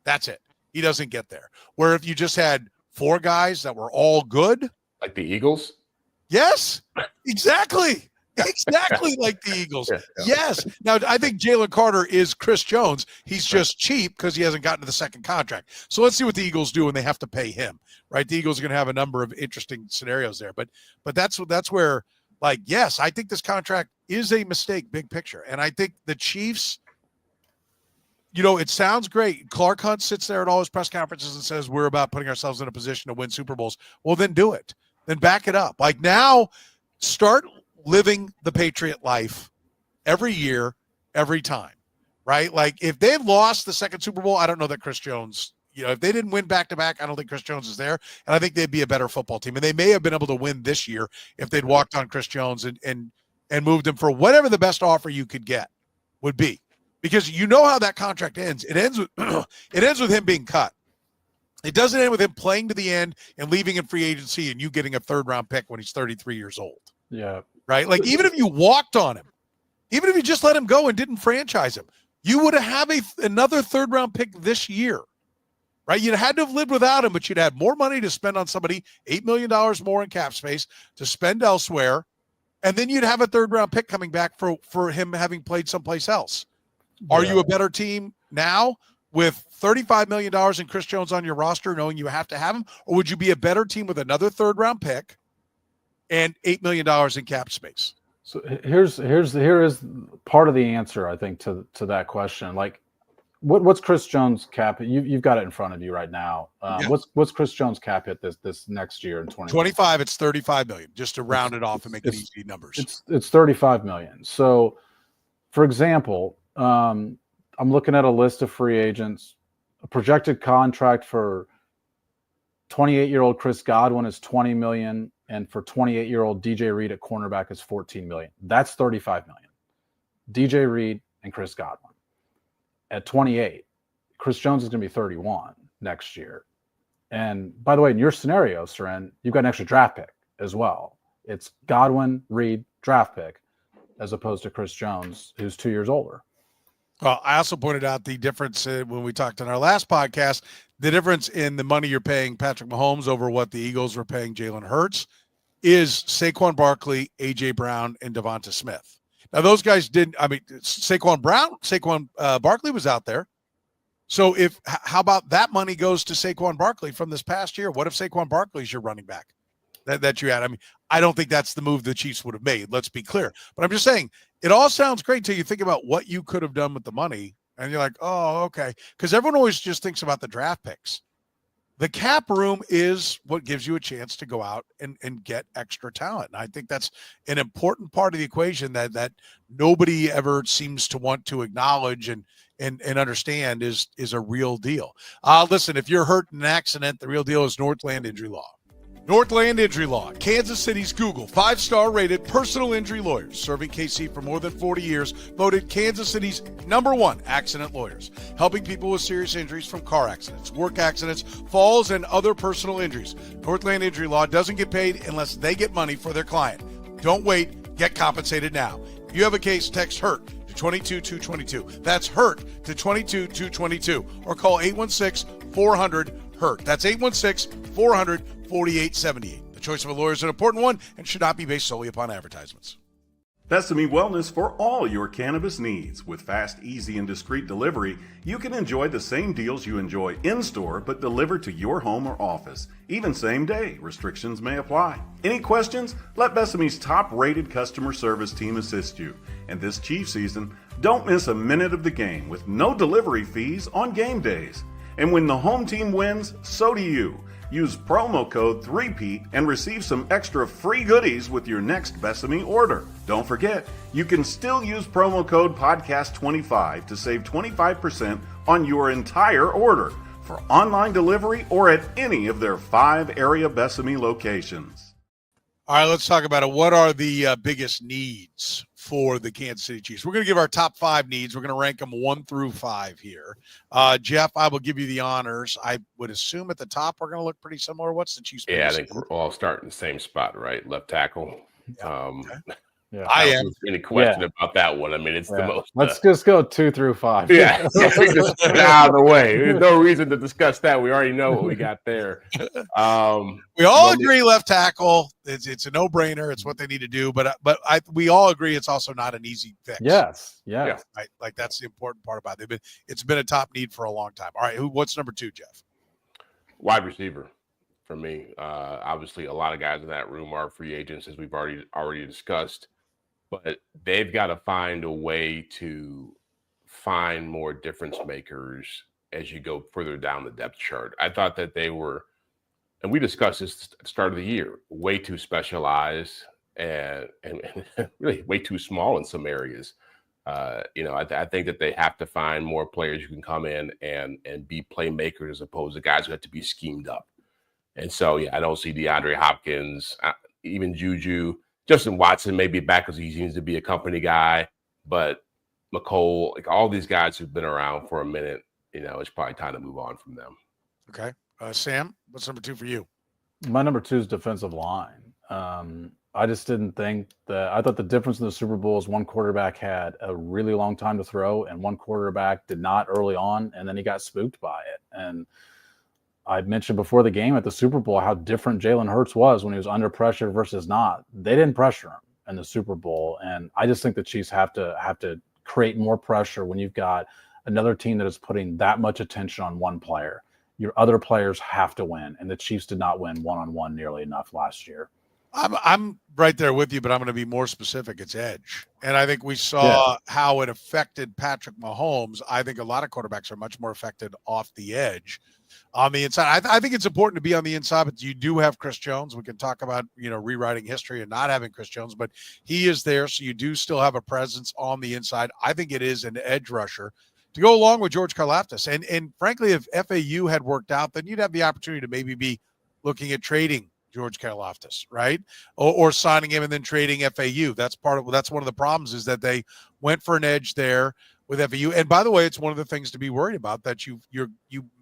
That's it. He doesn't get there. Where if you just had 4 guys that were all good. Like the Eagles? Yes, exactly. Exactly like the Eagles. Yes. Now, I think Jalen Carter is Chris Jones. He's just cheap because he hasn't gotten to the second contract. So let's see what the Eagles do when they have to pay him, right? The Eagles are going to have a number of interesting scenarios there. But that's where, like, yes, I think this contract is a mistake, big picture. And I think the Chiefs, it sounds great. Clark Hunt sits there at all his press conferences and says, we're about putting ourselves in a position to win Super Bowls. Well, then do it. Then back it up. Like, now start living the Patriot life every year, every time, right? Like, if they lost the second Super Bowl, I don't know that Chris Jones, if they didn't win back-to-back, I don't think Chris Jones is there. And I think they'd be a better football team. And they may have been able to win this year if they'd walked on Chris Jones and moved him for whatever the best offer you could get would be. Because you know how that contract ends. It ends with him being cut. It doesn't end with him playing to the end and leaving in free agency and you getting a 3rd-round pick when he's 33 years old. Yeah. Right? Like, even if you walked on him, even if you just let him go and didn't franchise him, you would have another 3rd-round pick this year, right? You'd had to have lived without him, but you'd had more money to spend on somebody, $8 million more in cap space to spend elsewhere, and then you'd have a 3rd-round pick coming back for him having played someplace else. Yeah. Are you a better team now with $35 million in Chris Jones on your roster, knowing you have to have him, or would you be a better team with another 3rd-round pick and $8 million in cap space? So here is part of the answer, I think, to that question. Like, what's Chris Jones cap? You've got it in front of you right now. What's Chris Jones cap hit this next year in 2025? It's $35 million, just to round it off and make it easy numbers. It's $35 million. So, for example, I'm looking at a list of free agents. A projected contract for 28-year-old Chris Godwin is $20 million. And for 28-year-old DJ Reed at cornerback is $14 million. That's $35 million. DJ Reed and Chris Godwin. At 28, Chris Jones is going to be 31 next year. And by the way, in your scenario, Soren, you've got an extra draft pick as well. It's Godwin, Reid, draft pick, as opposed to Chris Jones, who's 2 years older. Well, I also pointed out the difference when we talked in our last podcast, the difference in the money you're paying Patrick Mahomes over what the Eagles were paying Jalen Hurts is Saquon Barkley, A.J. Brown, and Devonta Smith. Now, those guys didn't – I mean, Saquon Barkley was out there. So how about that money goes to Saquon Barkley from this past year? What if Saquon Barkley's your running back that you had? I mean, I don't think that's the move the Chiefs would have made. Let's be clear. But I'm just saying, it all sounds great until you think about what you could have done with the money. And you're like, oh, okay. Because everyone always just thinks about the draft picks. The cap room is what gives you a chance to go out and get extra talent. And I think that's an important part of the equation that nobody ever seems to want to acknowledge and understand is a real deal. Listen, if you're hurt in an accident, the real deal is Northland Injury Law. Northland Injury Law, Kansas City's Google 5-star rated personal injury lawyers, serving KC for more than 40 years, voted Kansas City's #1 accident lawyers, helping people with serious injuries from car accidents, work accidents, falls, and other personal injuries. Northland Injury Law doesn't get paid unless they get money for their client. Don't wait, get compensated now. If you have a case, text HURT to 22222. That's HURT to 22222, or call 816-400-HURT. That's 816-400-4878. The choice of a lawyer is an important one and should not be based solely upon advertisements. Besame Wellness for all your cannabis needs. With fast, easy, and discreet delivery, you can enjoy the same deals you enjoy in-store but delivered to your home or office. Even same day. Restrictions may apply. Any questions? Let Besame's top-rated customer service team assist you. And this Chief season, don't miss a minute of the game with no delivery fees on game days. And when the home team wins, so do you. Use promo code 3PEAT and receive some extra free goodies with your next Besame order. Don't forget, you can still use promo code podcast25 to save 25% on your entire order for online delivery or at any of their 5 area Besame locations. All right, let's talk about it. What are the biggest needs for the Kansas City Chiefs? We're going to give our top 5 needs. We're going to rank them 1 through 5 here. Jeff, I will give you the honors. I would assume at the top we're going to look pretty similar. What's the Chiefs? Yeah, I think we're all starting the same spot, right? Left tackle. Okay. Yeah, I am. Any question about that one? I mean, it's the most. Let's just go 2 through 5. Yeah, we just get out of the way. There's no reason to discuss that. We already know what we got there. We all agree left tackle. It's a no-brainer. It's what they need to do. But we all agree it's also not an easy fix. Yes. Right? Like that's the important part about it. It's been a top need for a long time. All right, what's number 2, Jeff? Wide receiver for me. Obviously, a lot of guys in that room are free agents, as we've already discussed. But they've got to find a way to find more difference makers as you go further down the depth chart. I thought that they were, and we discussed this at the start of the year, way too specialized and really way too small in some areas. I think that they have to find more players who can come in and be playmakers as opposed to guys who have to be schemed up. And so, I don't see DeAndre Hopkins, even Juju. Justin Watson may be back because he seems to be a company guy, but McCole, like all these guys who've been around for a minute, it's probably time to move on from them. Okay. Sam, what's number 2 for you? My number 2 is defensive line. I just didn't think I thought the difference in the Super Bowl is one quarterback had a really long time to throw and one quarterback did not early on, and then he got spooked by it. And I mentioned before the game at the Super Bowl how different Jalen Hurts was when he was under pressure versus not. They didn't pressure him in the Super Bowl, and I just think the Chiefs have to create more pressure when you've got another team that is putting that much attention on one player. Your other players have to win, and the Chiefs did not win one-on-one nearly enough last year. I'm right there with you, but I'm going to be more specific. It's edge. And I think we saw how it affected Patrick Mahomes. I think a lot of quarterbacks are much more affected off the edge. On the inside, I think it's important to be on the inside, but you do have Chris Jones. We can talk about, rewriting history and not having Chris Jones, but he is there. So you do still have a presence on the inside. I think it is an edge rusher to go along with George Karlaftis. And frankly, if FAU had worked out, then you'd have the opportunity to maybe be looking at trading George Karlaftis, right? Or signing him and then trading FAU. That's one of the problems is that they went for an edge there. with FAU. And by the way, it's one of the things to be worried about, that you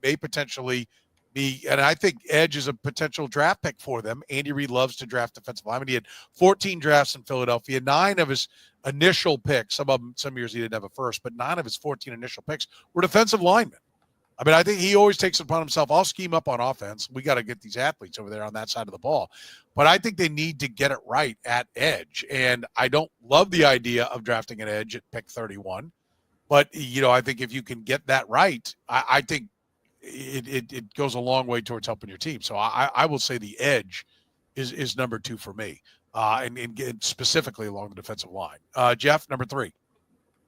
may potentially And I think edge is a potential draft pick for them. Andy Reid loves to draft defensive linemen. He had 14 drafts in Philadelphia. 9 of his initial picks, some years he didn't have a first, but 9 of his 14 initial picks were defensive linemen. I mean, I think he always takes it upon himself. I'll scheme up on offense. We got to get these athletes over there on that side of the ball. But I think they need to get it right at edge. And I don't love the idea of drafting an edge at pick 31. But, I think if you can get that right, I think it goes a long way towards helping your team. So I will say the edge is number 2 for me, and specifically along the defensive line. Jeff, number 3.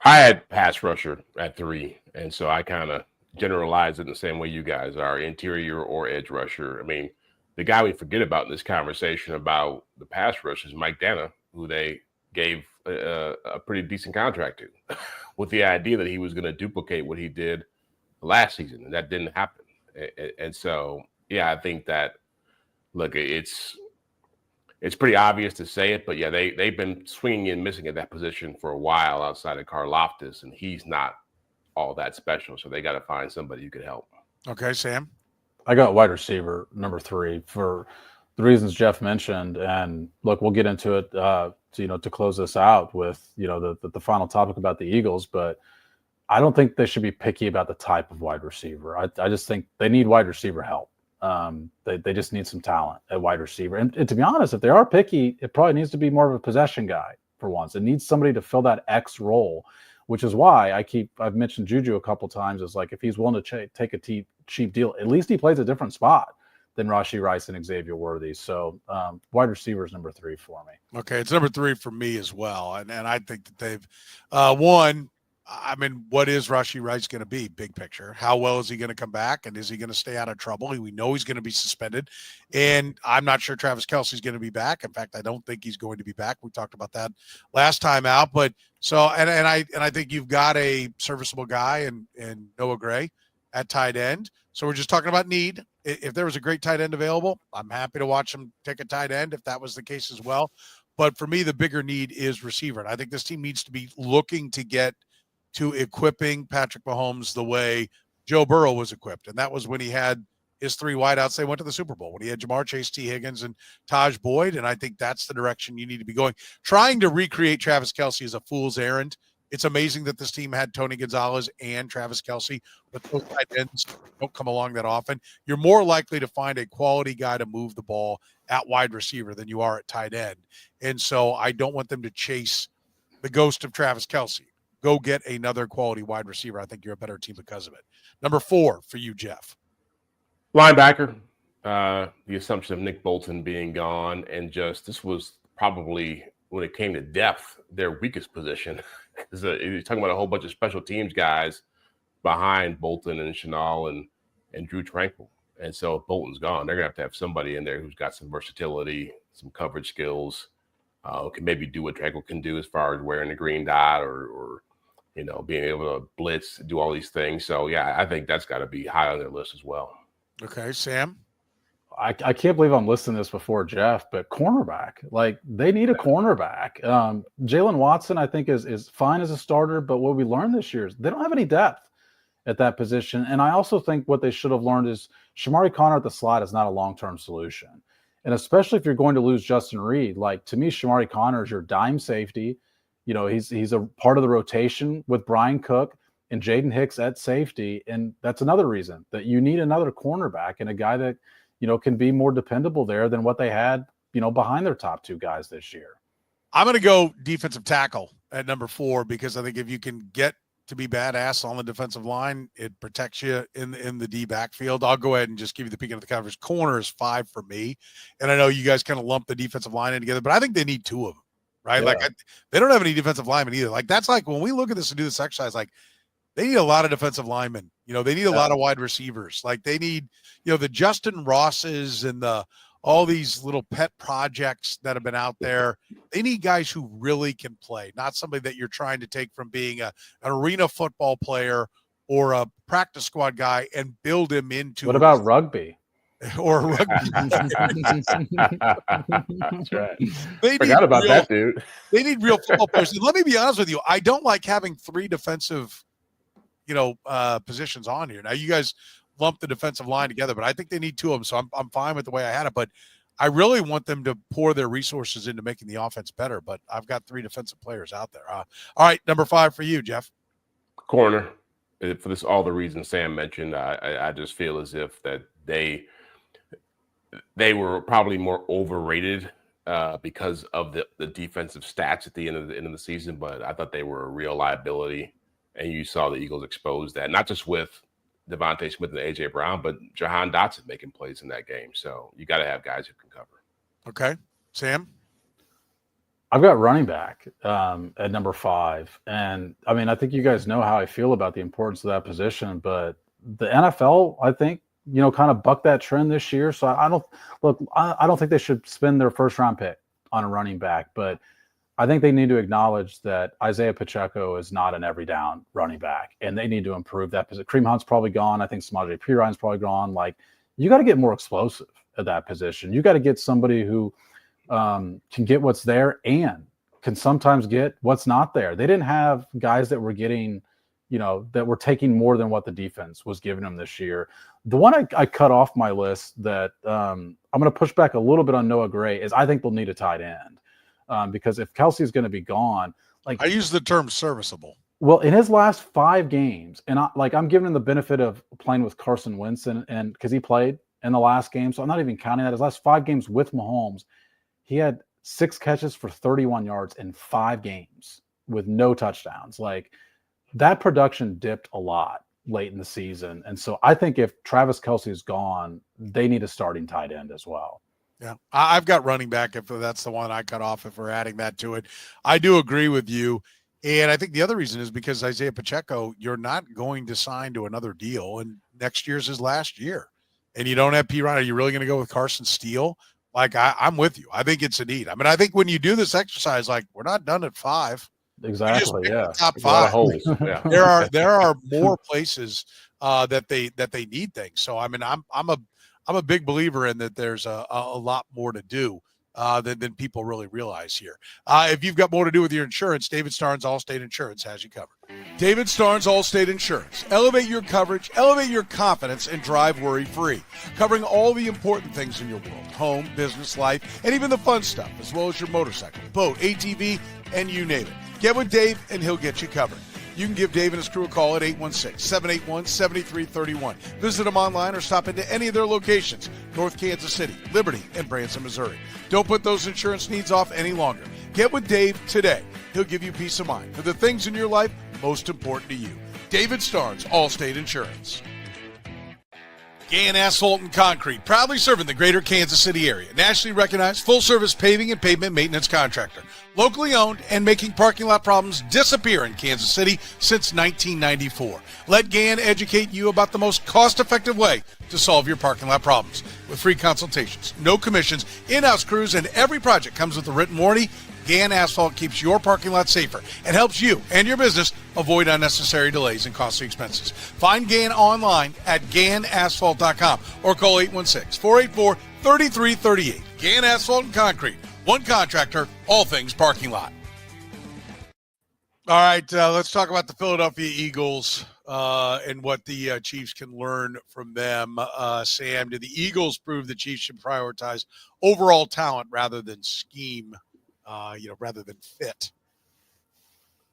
I had pass rusher at 3, and so I kind of generalize it the same way you guys are, interior or edge rusher. I mean, the guy we forget about in this conversation about the pass rush is Mike Dana, who they gave a pretty decent contract to with the idea that he was going to duplicate what he did last season, and that didn't happen. And so, yeah, I think that, look, it's pretty obvious to say it, but yeah, they've been swinging and missing at that position for a while outside of Karlaftis, and he's not all that special, so they got to find somebody who could help. Okay, Sam? I got wide receiver number 3 for the reasons Jeff mentioned, and look, we'll get into it to close this out with the final topic about the Eagles, but I don't think they should be picky about the type of wide receiver. I just think they need wide receiver help. They just need some talent at wide receiver, and to be honest, if they are picky, it probably needs to be more of a possession guy for once. It needs somebody to fill that X role, which is why I've mentioned Juju a couple times as like, if he's willing to take a cheap deal, at least he plays a different spot than Rashee Rice and Xavier Worthy. So wide receiver is number 3 for me. Okay, it's number 3 for me as well. And I think that they've what is Rashee Rice going to be? Big picture. How well is he going to come back? And is he going to stay out of trouble? We know he's going to be suspended. And I'm not sure Travis Kelce's going to be back. In fact, I don't think he's going to be back. We talked about that last time out. But so, and I think you've got a serviceable guy in Noah Gray at tight end. So we're just talking about need. If there was a great tight end available, I'm happy to watch him take a tight end if that was the case as well. But for me, the bigger need is receiver. And I think this team needs to be looking to get to equipping Patrick Mahomes the way Joe Burrow was equipped. And that was when he had his 3 wideouts. They went to the Super Bowl when he had Jamar Chase, T. Higgins, and Taj Boyd. And I think that's the direction you need to be going. Trying to recreate Travis Kelce is a fool's errand. It's amazing that this team had Tony Gonzalez and Travis Kelce, but those tight ends don't come along that often. You're more likely to find a quality guy to move the ball at wide receiver than you are at tight end. And so I don't want them to chase the ghost of Travis Kelce. Go get another quality wide receiver. I think you're a better team because of it. Number 4 for you, Jeff. Linebacker. The assumption of Nick Bolton being gone, and this was probably, when it came to depth, their weakest position. Because you're talking about a whole bunch of special teams guys behind Bolton and Chenal and Drew Tranquil. And so if Bolton's gone, they're going to have somebody in there who's got some versatility, some coverage skills, can maybe do what Tranquil can do as far as wearing the green dot or being able to blitz, do all these things. So, yeah, I think that's got to be high on their list as well. Okay, Sam? I can't believe I'm listing this before Jeff, but cornerback. Like, they need a cornerback. Jalen Watson, I think, is fine as a starter, but what we learned this year is they don't have any depth at that position. And I also think what they should have learned is Shamari Connor at the slot is not a long-term solution. And especially if you're going to lose Justin Reid, like, to me, Shamari Connor is your dime safety. He's a part of the rotation with Brian Cook and Jaden Hicks at safety. And that's another reason that you need another cornerback and a guy that, can be more dependable there than what they had, behind their top 2 guys this year. I'm going to go defensive tackle at number 4 because I think if you can get to be badass on the defensive line, it protects you in the D backfield. I'll go ahead and just give you the peek of the coverage. Corner is 5 for me. And I know you guys kind of lump the defensive line in together, but I think they need 2 of them, right? Yeah. Like they don't have any defensive linemen either. Like that's like when we look at this and do this exercise, like they need a lot of defensive linemen. They need a lot of wide receivers. Like they need, the Justin Rosses and all these little pet projects that have been out there. They need guys who really can play, not somebody that you're trying to take from being an arena football player or a practice squad guy and build him into. What about rugby? Or rugby. That's right. Forgot about that, dude. They need real football players. And let me be honest with you. I don't like having 3 defensive, positions on here. Now, you guys lump the defensive line together, but I think they need two of them. So I'm fine with the way I had it, but I really want them to pour their resources into making the offense better. But I've got 3 defensive players out there. All right, number 5 for you, Jeff. Corner. For this, all the reasons Sam mentioned, I just feel as if that they were probably more overrated because of the defensive stats at the end of the season. But I thought they were a real liability, and you saw the Eagles expose that, not just with Devontae Smith and A.J. Brown, but Jahan Dotson making plays in that game. So you got to have guys who can cover. Okay. Sam? I've got running back at number 5. And, I mean, I think you guys know how I feel about the importance of that position. But the NFL, I think, kind of bucked that trend this year. So I don't think they should spend their first-round pick on a running back. But I think they need to acknowledge that Isaiah Pacheco is not an every down running back, and they need to improve that position. Kareem Hunt's probably gone. I think Samaje Perine's probably gone. Like, you got to get more explosive at that position. You got to get somebody who can get what's there and can sometimes get what's not there. They didn't have guys that were getting, that were taking more than what the defense was giving them this year. The one I cut off my list that I'm going to push back a little bit on Noah Gray is I think they'll need a tight end. Because if Kelsey's going to be gone, like I use the term serviceable. Well, in his last 5 games, and I'm giving him the benefit of playing with Carson Wentz and because he played in the last game, so I'm not even counting that. His last 5 games with Mahomes, he had 6 catches for 31 yards in 5 games with no touchdowns. Like, that production dipped a lot late in the season, and so I think if Travis Kelce is gone, they need a starting tight end as well. Yeah, I've got running back if that's the one I cut off, if we're adding that to it. I do agree with you. And I think the other reason is because Isaiah Pacheco, you're not going to sign to another deal, and next year's his last year. And you don't have Perine. Are you really going to go with Carson Steele? Like, I'm with you. I think it's a need. I mean, I think when you do this exercise, like, we're not done at 5. Exactly. Yeah. Top 5. Holes. Yeah. There are more places that they need things. So I mean, I'm a big believer in that. There's a lot more to do than people really realize here. If you've got more to do with your insurance, David Starnes Allstate Insurance has you covered. David Starnes Allstate Insurance. Elevate your coverage, elevate your confidence, and drive worry-free. Covering all the important things in your world: home, business, life, and even the fun stuff, as well as your motorcycle, boat, ATV, and you name it. Get with Dave, and he'll get you covered. You can give Dave and his crew a call at 816-781-7331. Visit them online or stop into any of their locations: North Kansas City, Liberty, and Branson, Missouri. Don't put those insurance needs off any longer. Get with Dave today. He'll give you peace of mind for the things in your life most important to you. David Starnes, Allstate Insurance. Gann Asphalt and Concrete, proudly serving the greater Kansas City area. Nationally recognized full-service paving and pavement maintenance contractor. Locally owned and making parking lot problems disappear in Kansas City since 1994. Let Gann educate you about the most cost-effective way to solve your parking lot problems. With free consultations, no commissions, in-house crews, and every project comes with a written warranty, Gann Asphalt keeps your parking lot safer and helps you and your business avoid unnecessary delays and costly expenses. Find Gann online at GannAsphalt.com or call 816-484-3338. Gann Asphalt and Concrete. One contractor, all things parking lot. All right, let's talk about the Philadelphia Eagles and what the Chiefs can learn from them. Sam, did the Eagles prove the Chiefs should prioritize overall talent rather than scheme? Rather than fit?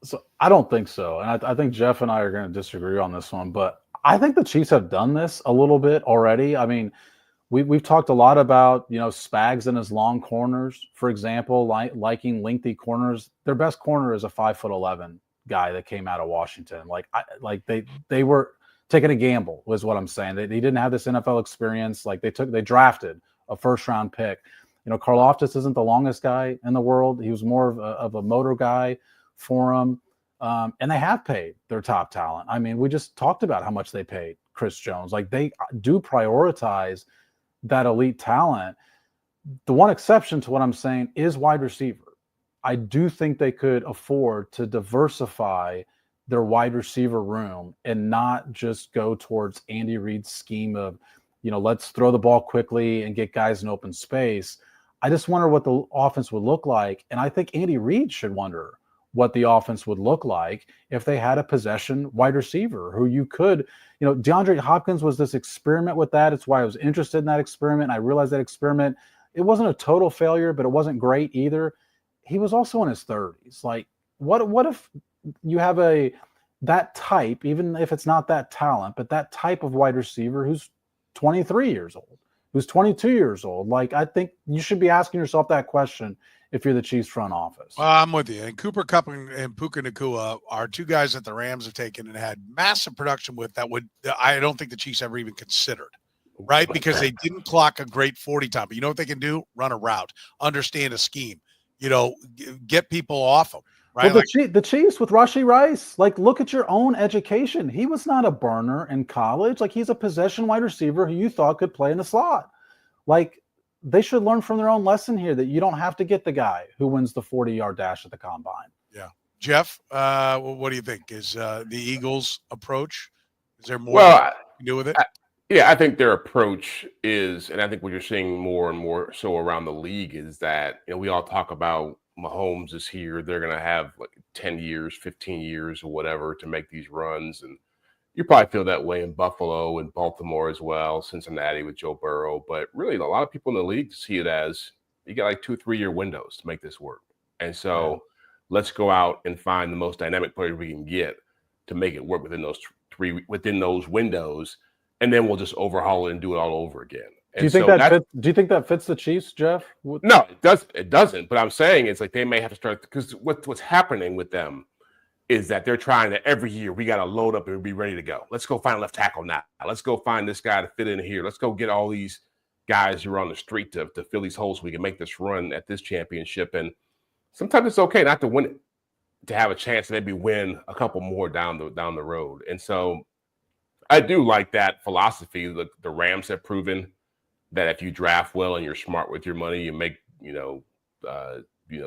So I don't think so. And I think Jeff and I are going to disagree on this one, but I think the Chiefs have done this a little bit already. I mean, we've talked a lot about, Spags and his long corners, for example, liking lengthy corners. Their best corner is a 5'11" guy that came out of Washington. They were taking a gamble, was what I'm saying. They didn't have this NFL experience. Like, they drafted a first-round pick. Karlaftis isn't the longest guy in the world. He was more of a motor guy for him. And they have paid their top talent. I mean, we just talked about how much they paid Chris Jones. Like, they do prioritize that elite talent. The one exception to what I'm saying is wide receiver. I do think they could afford to diversify their wide receiver room and not just go towards Andy Reid's scheme of, let's throw the ball quickly and get guys in open space. I just wonder what the offense would look like. And I think Andy Reid should wonder what the offense would look like if they had a possession wide receiver who you could, DeAndre Hopkins was this experiment with that. It's why I was interested in that experiment. I realized that experiment, it wasn't a total failure, but it wasn't great either. He was also in his 30s. Like, what if you have that type, even if it's not that talent, but that type of wide receiver who's 23 years old, who's 22 years old? Like, I think you should be asking yourself that question if you're the Chiefs front office. Well, I'm with you. And Cooper Kupp and Puka Nacua are two guys that the Rams have taken and had massive production with that I don't think the Chiefs ever even considered, right? Because they didn't clock a great 40 time. But you know what they can do? Run a route, understand a scheme, get people off them. Right? Well, the Chiefs with Rashee Rice, like, look at your own education. He was not a burner in college. Like, he's a possession wide receiver who you thought could play in the slot. Like, they should learn from their own lesson here that you don't have to get the guy who wins the 40-yard dash at the combine. Yeah. Jeff, what do you think? Is the Eagles' approach, is there more you can do with it? I think their approach is, and I think what you're seeing more and more so around the league is that, we all talk about Mahomes is here. They're going to have like 10 years, 15 years or whatever to make these runs. And you probably feel that way in Buffalo and Baltimore as well, Cincinnati with Joe Burrow. But really, a lot of people in the league see it as you got like 2-3 year windows to make this work. And so let's go out and find the most dynamic players we can get to make it work within those windows. And then we'll just overhaul it and do it all over again. Do you think that fits the Chiefs, Jeff? No, it doesn't. But I'm saying it's like they may have to start, because what's happening with them is that they're trying to every year we got to load up and be ready to go. Let's go find a left tackle now. Let's go find this guy to fit in here. Let's go get all these guys who are on the street to fill these holes so we can make this run at this championship. And sometimes it's okay not to win it, to have a chance to maybe win a couple more down the road. And so I do like that philosophy. The Rams have proven that if you draft well and you're smart with your money, you make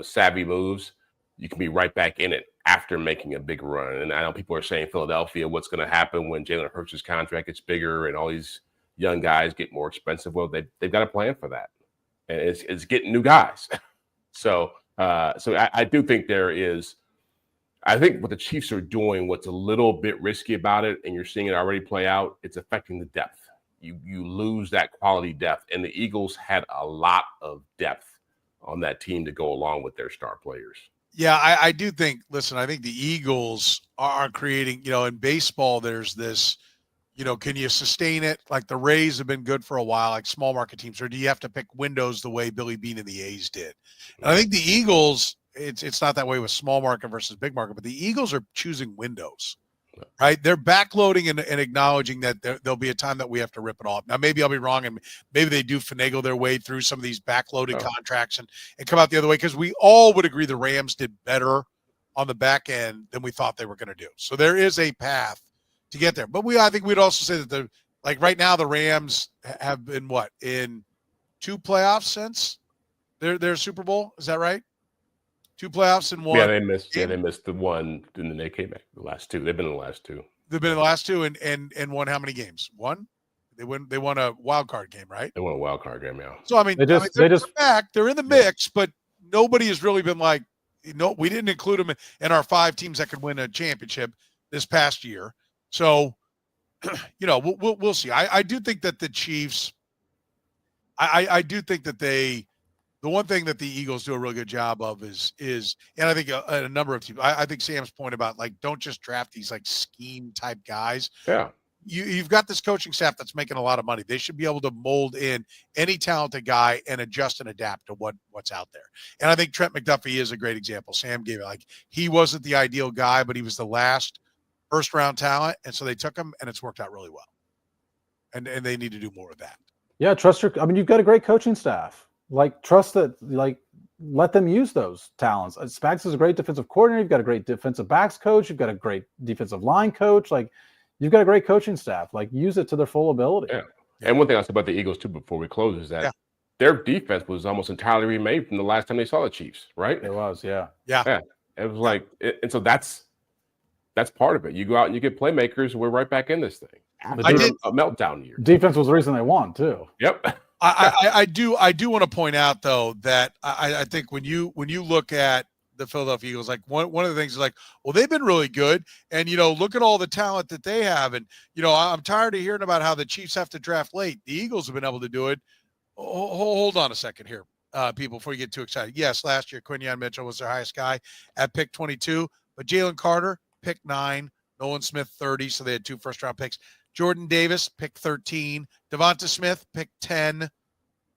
savvy moves, you can be right back in it after making a big run. And I know people are saying Philadelphia, what's going to happen when Jalen Hurts' contract gets bigger and all these young guys get more expensive? Well, they've got a plan for that, and it's getting new guys. So I do think there is. I think what the Chiefs are doing, what's a little bit risky about it, and you're seeing it already play out, it's affecting the depth. You lose that quality depth, and the Eagles had a lot of depth on that team to go along with their star players. Yeah, I do think, listen, I think the Eagles are creating, in baseball, there's this, can you sustain it? Like the Rays have been good for a while, like small market teams, or do you have to pick windows the way Billy Beane and the A's did? And I think the Eagles, it's not that way with small market versus big market, but the Eagles are choosing windows. Right, they're backloading and acknowledging that there'll be a time that we have to rip it off. Now, maybe I'll be wrong, and maybe they do finagle their way through some of these backloaded contracts and come out the other way, because we all would agree the Rams did better on the back end than we thought they were going to do. So there is a path to get there. But I think we'd also say that right now the Rams have been in 2 playoffs since their Super Bowl. Is that right? 2 playoffs and 1. Yeah, they missed the one, and then they came back. The last 2. They've been in the last 2. They've been in the last 2 and won how many games? 1? They won a wild card game, right? They won a wild card game, yeah. So they're back. They're in the mix, but nobody has really been like, we didn't include them in our 5 teams that could win a championship this past year. So, we'll see. I do think that the Chiefs. I do think that the one thing that the Eagles do a really good job of is, and I think a number of teams, I think Sam's point about don't just draft these scheme type guys. Yeah. You've got this coaching staff that's making a lot of money. They should be able to mold in any talented guy and adjust and adapt to what's out there. And I think Trent McDuffie is a great example. Sam gave it. He wasn't the ideal guy, but he was the last first round talent. And so they took him, and it's worked out really well. And they need to do more of that. Yeah. You've got a great coaching staff. Trust that, let them use those talents. Spags is a great defensive coordinator. You've got a great defensive backs coach. You've got a great defensive line coach. You've got a great coaching staff. Use it to their full ability. Yeah. And one thing I'll say about the Eagles, too, before we close, is that their defense was almost entirely remade from the last time they saw the Chiefs, right? It was, yeah. Yeah. It was and so that's part of it. You go out and you get playmakers, and we're right back in this thing. I did a meltdown year. Defense was the reason they won, too. Yep. I do want to point out, though, that I think when you look at the Philadelphia Eagles. Like one of the things is like, well, they've been really good. And, look at all the talent that they have. And, I'm tired of hearing about how the Chiefs have to draft late. The Eagles have been able to do it. Hold on a second here, people, before you get too excited. Yes, last year, Quinyon Mitchell was their highest guy at pick 22, but Jalen Carter, pick 9, Nolan Smith, 30, so they had 2 first-round picks. Jordan Davis, pick 13, Devonta Smith, pick 10.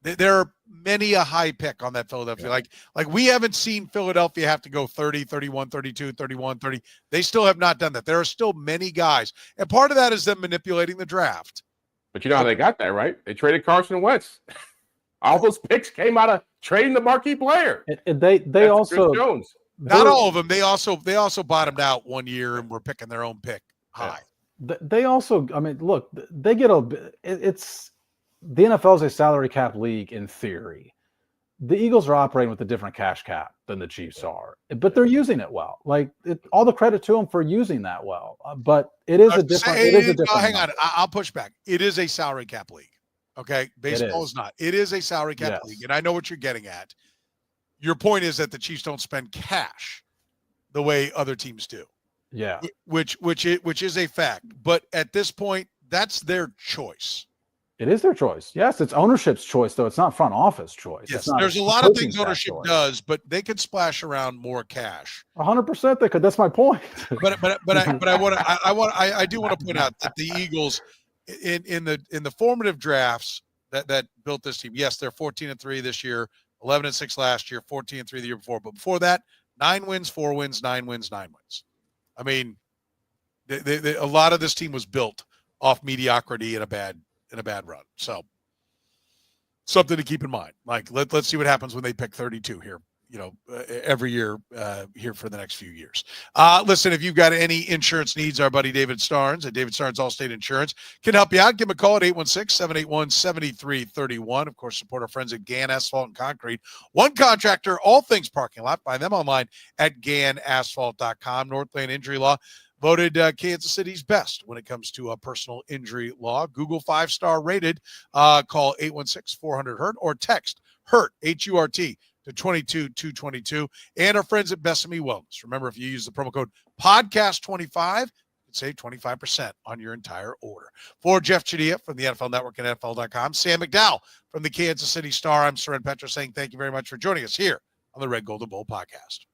There are many a high pick on that Philadelphia. Yeah. Like we haven't seen Philadelphia have to go 30, 31, 32, 31, 30. They still have not done that. There are still many guys. And part of that is them manipulating the draft. But you know how they got that, right? They traded Carson Wentz. All those picks came out of trading the marquee player. They also Chris Jones. Not all of them. They also bottomed out one year and were picking their own pick high. They also, I mean, look, they get it's the NFL is a salary cap league in theory. The Eagles are operating with a different cash cap than the Chiefs are, but they're using it well. Like all the credit to them for using that well. But it is a different. Hang on, I'll push back. It is a salary cap league. Okay, baseball is not. It is a salary cap league, and I know what you're getting at. Your point is that the Chiefs don't spend cash the way other teams do. Yeah, which is a fact. But at this point, that's their choice. It is their choice. Yes, it's ownership's choice, though. It's not front office choice. Yes, there's a lot of things ownership does, but they could splash around more cash. 100% they could. That's my point. But I do want to point out that the Eagles in the formative drafts that built this team. Yes, they're 14-3 this year, 11-6 last year, 14-3 the year before. But before that, 9 wins, 4 wins, 9 wins, 9 wins. I mean, a lot of this team was built off mediocrity and a bad run. So something to keep in mind. Like let's see what happens when they pick 32 here, every year here for the next few years. Listen, if you've got any insurance needs, our buddy David Starnes at David Starnes Allstate Insurance can help you out. Give him a call at 816-781-7331. Of course, support our friends at Gann Asphalt and Concrete. One contractor, all things parking lot. Find them online at GannAsphalt.com. Northland Injury Law voted Kansas City's best when it comes to personal injury law. Google 5-star rated. Call 816-400-HURT or text HURT, H-U-R-T, to 22222. And our friends at Besame Wellness. Remember, if you use the promo code podcast25, you can save 25% on your entire order. For Jeff Chadiha from the NFL Network and NFL.com, Sam McDowell from the Kansas City Star, I'm Soren Petro saying thank you very much for joining us here on the Red, Gold, and Bold podcast.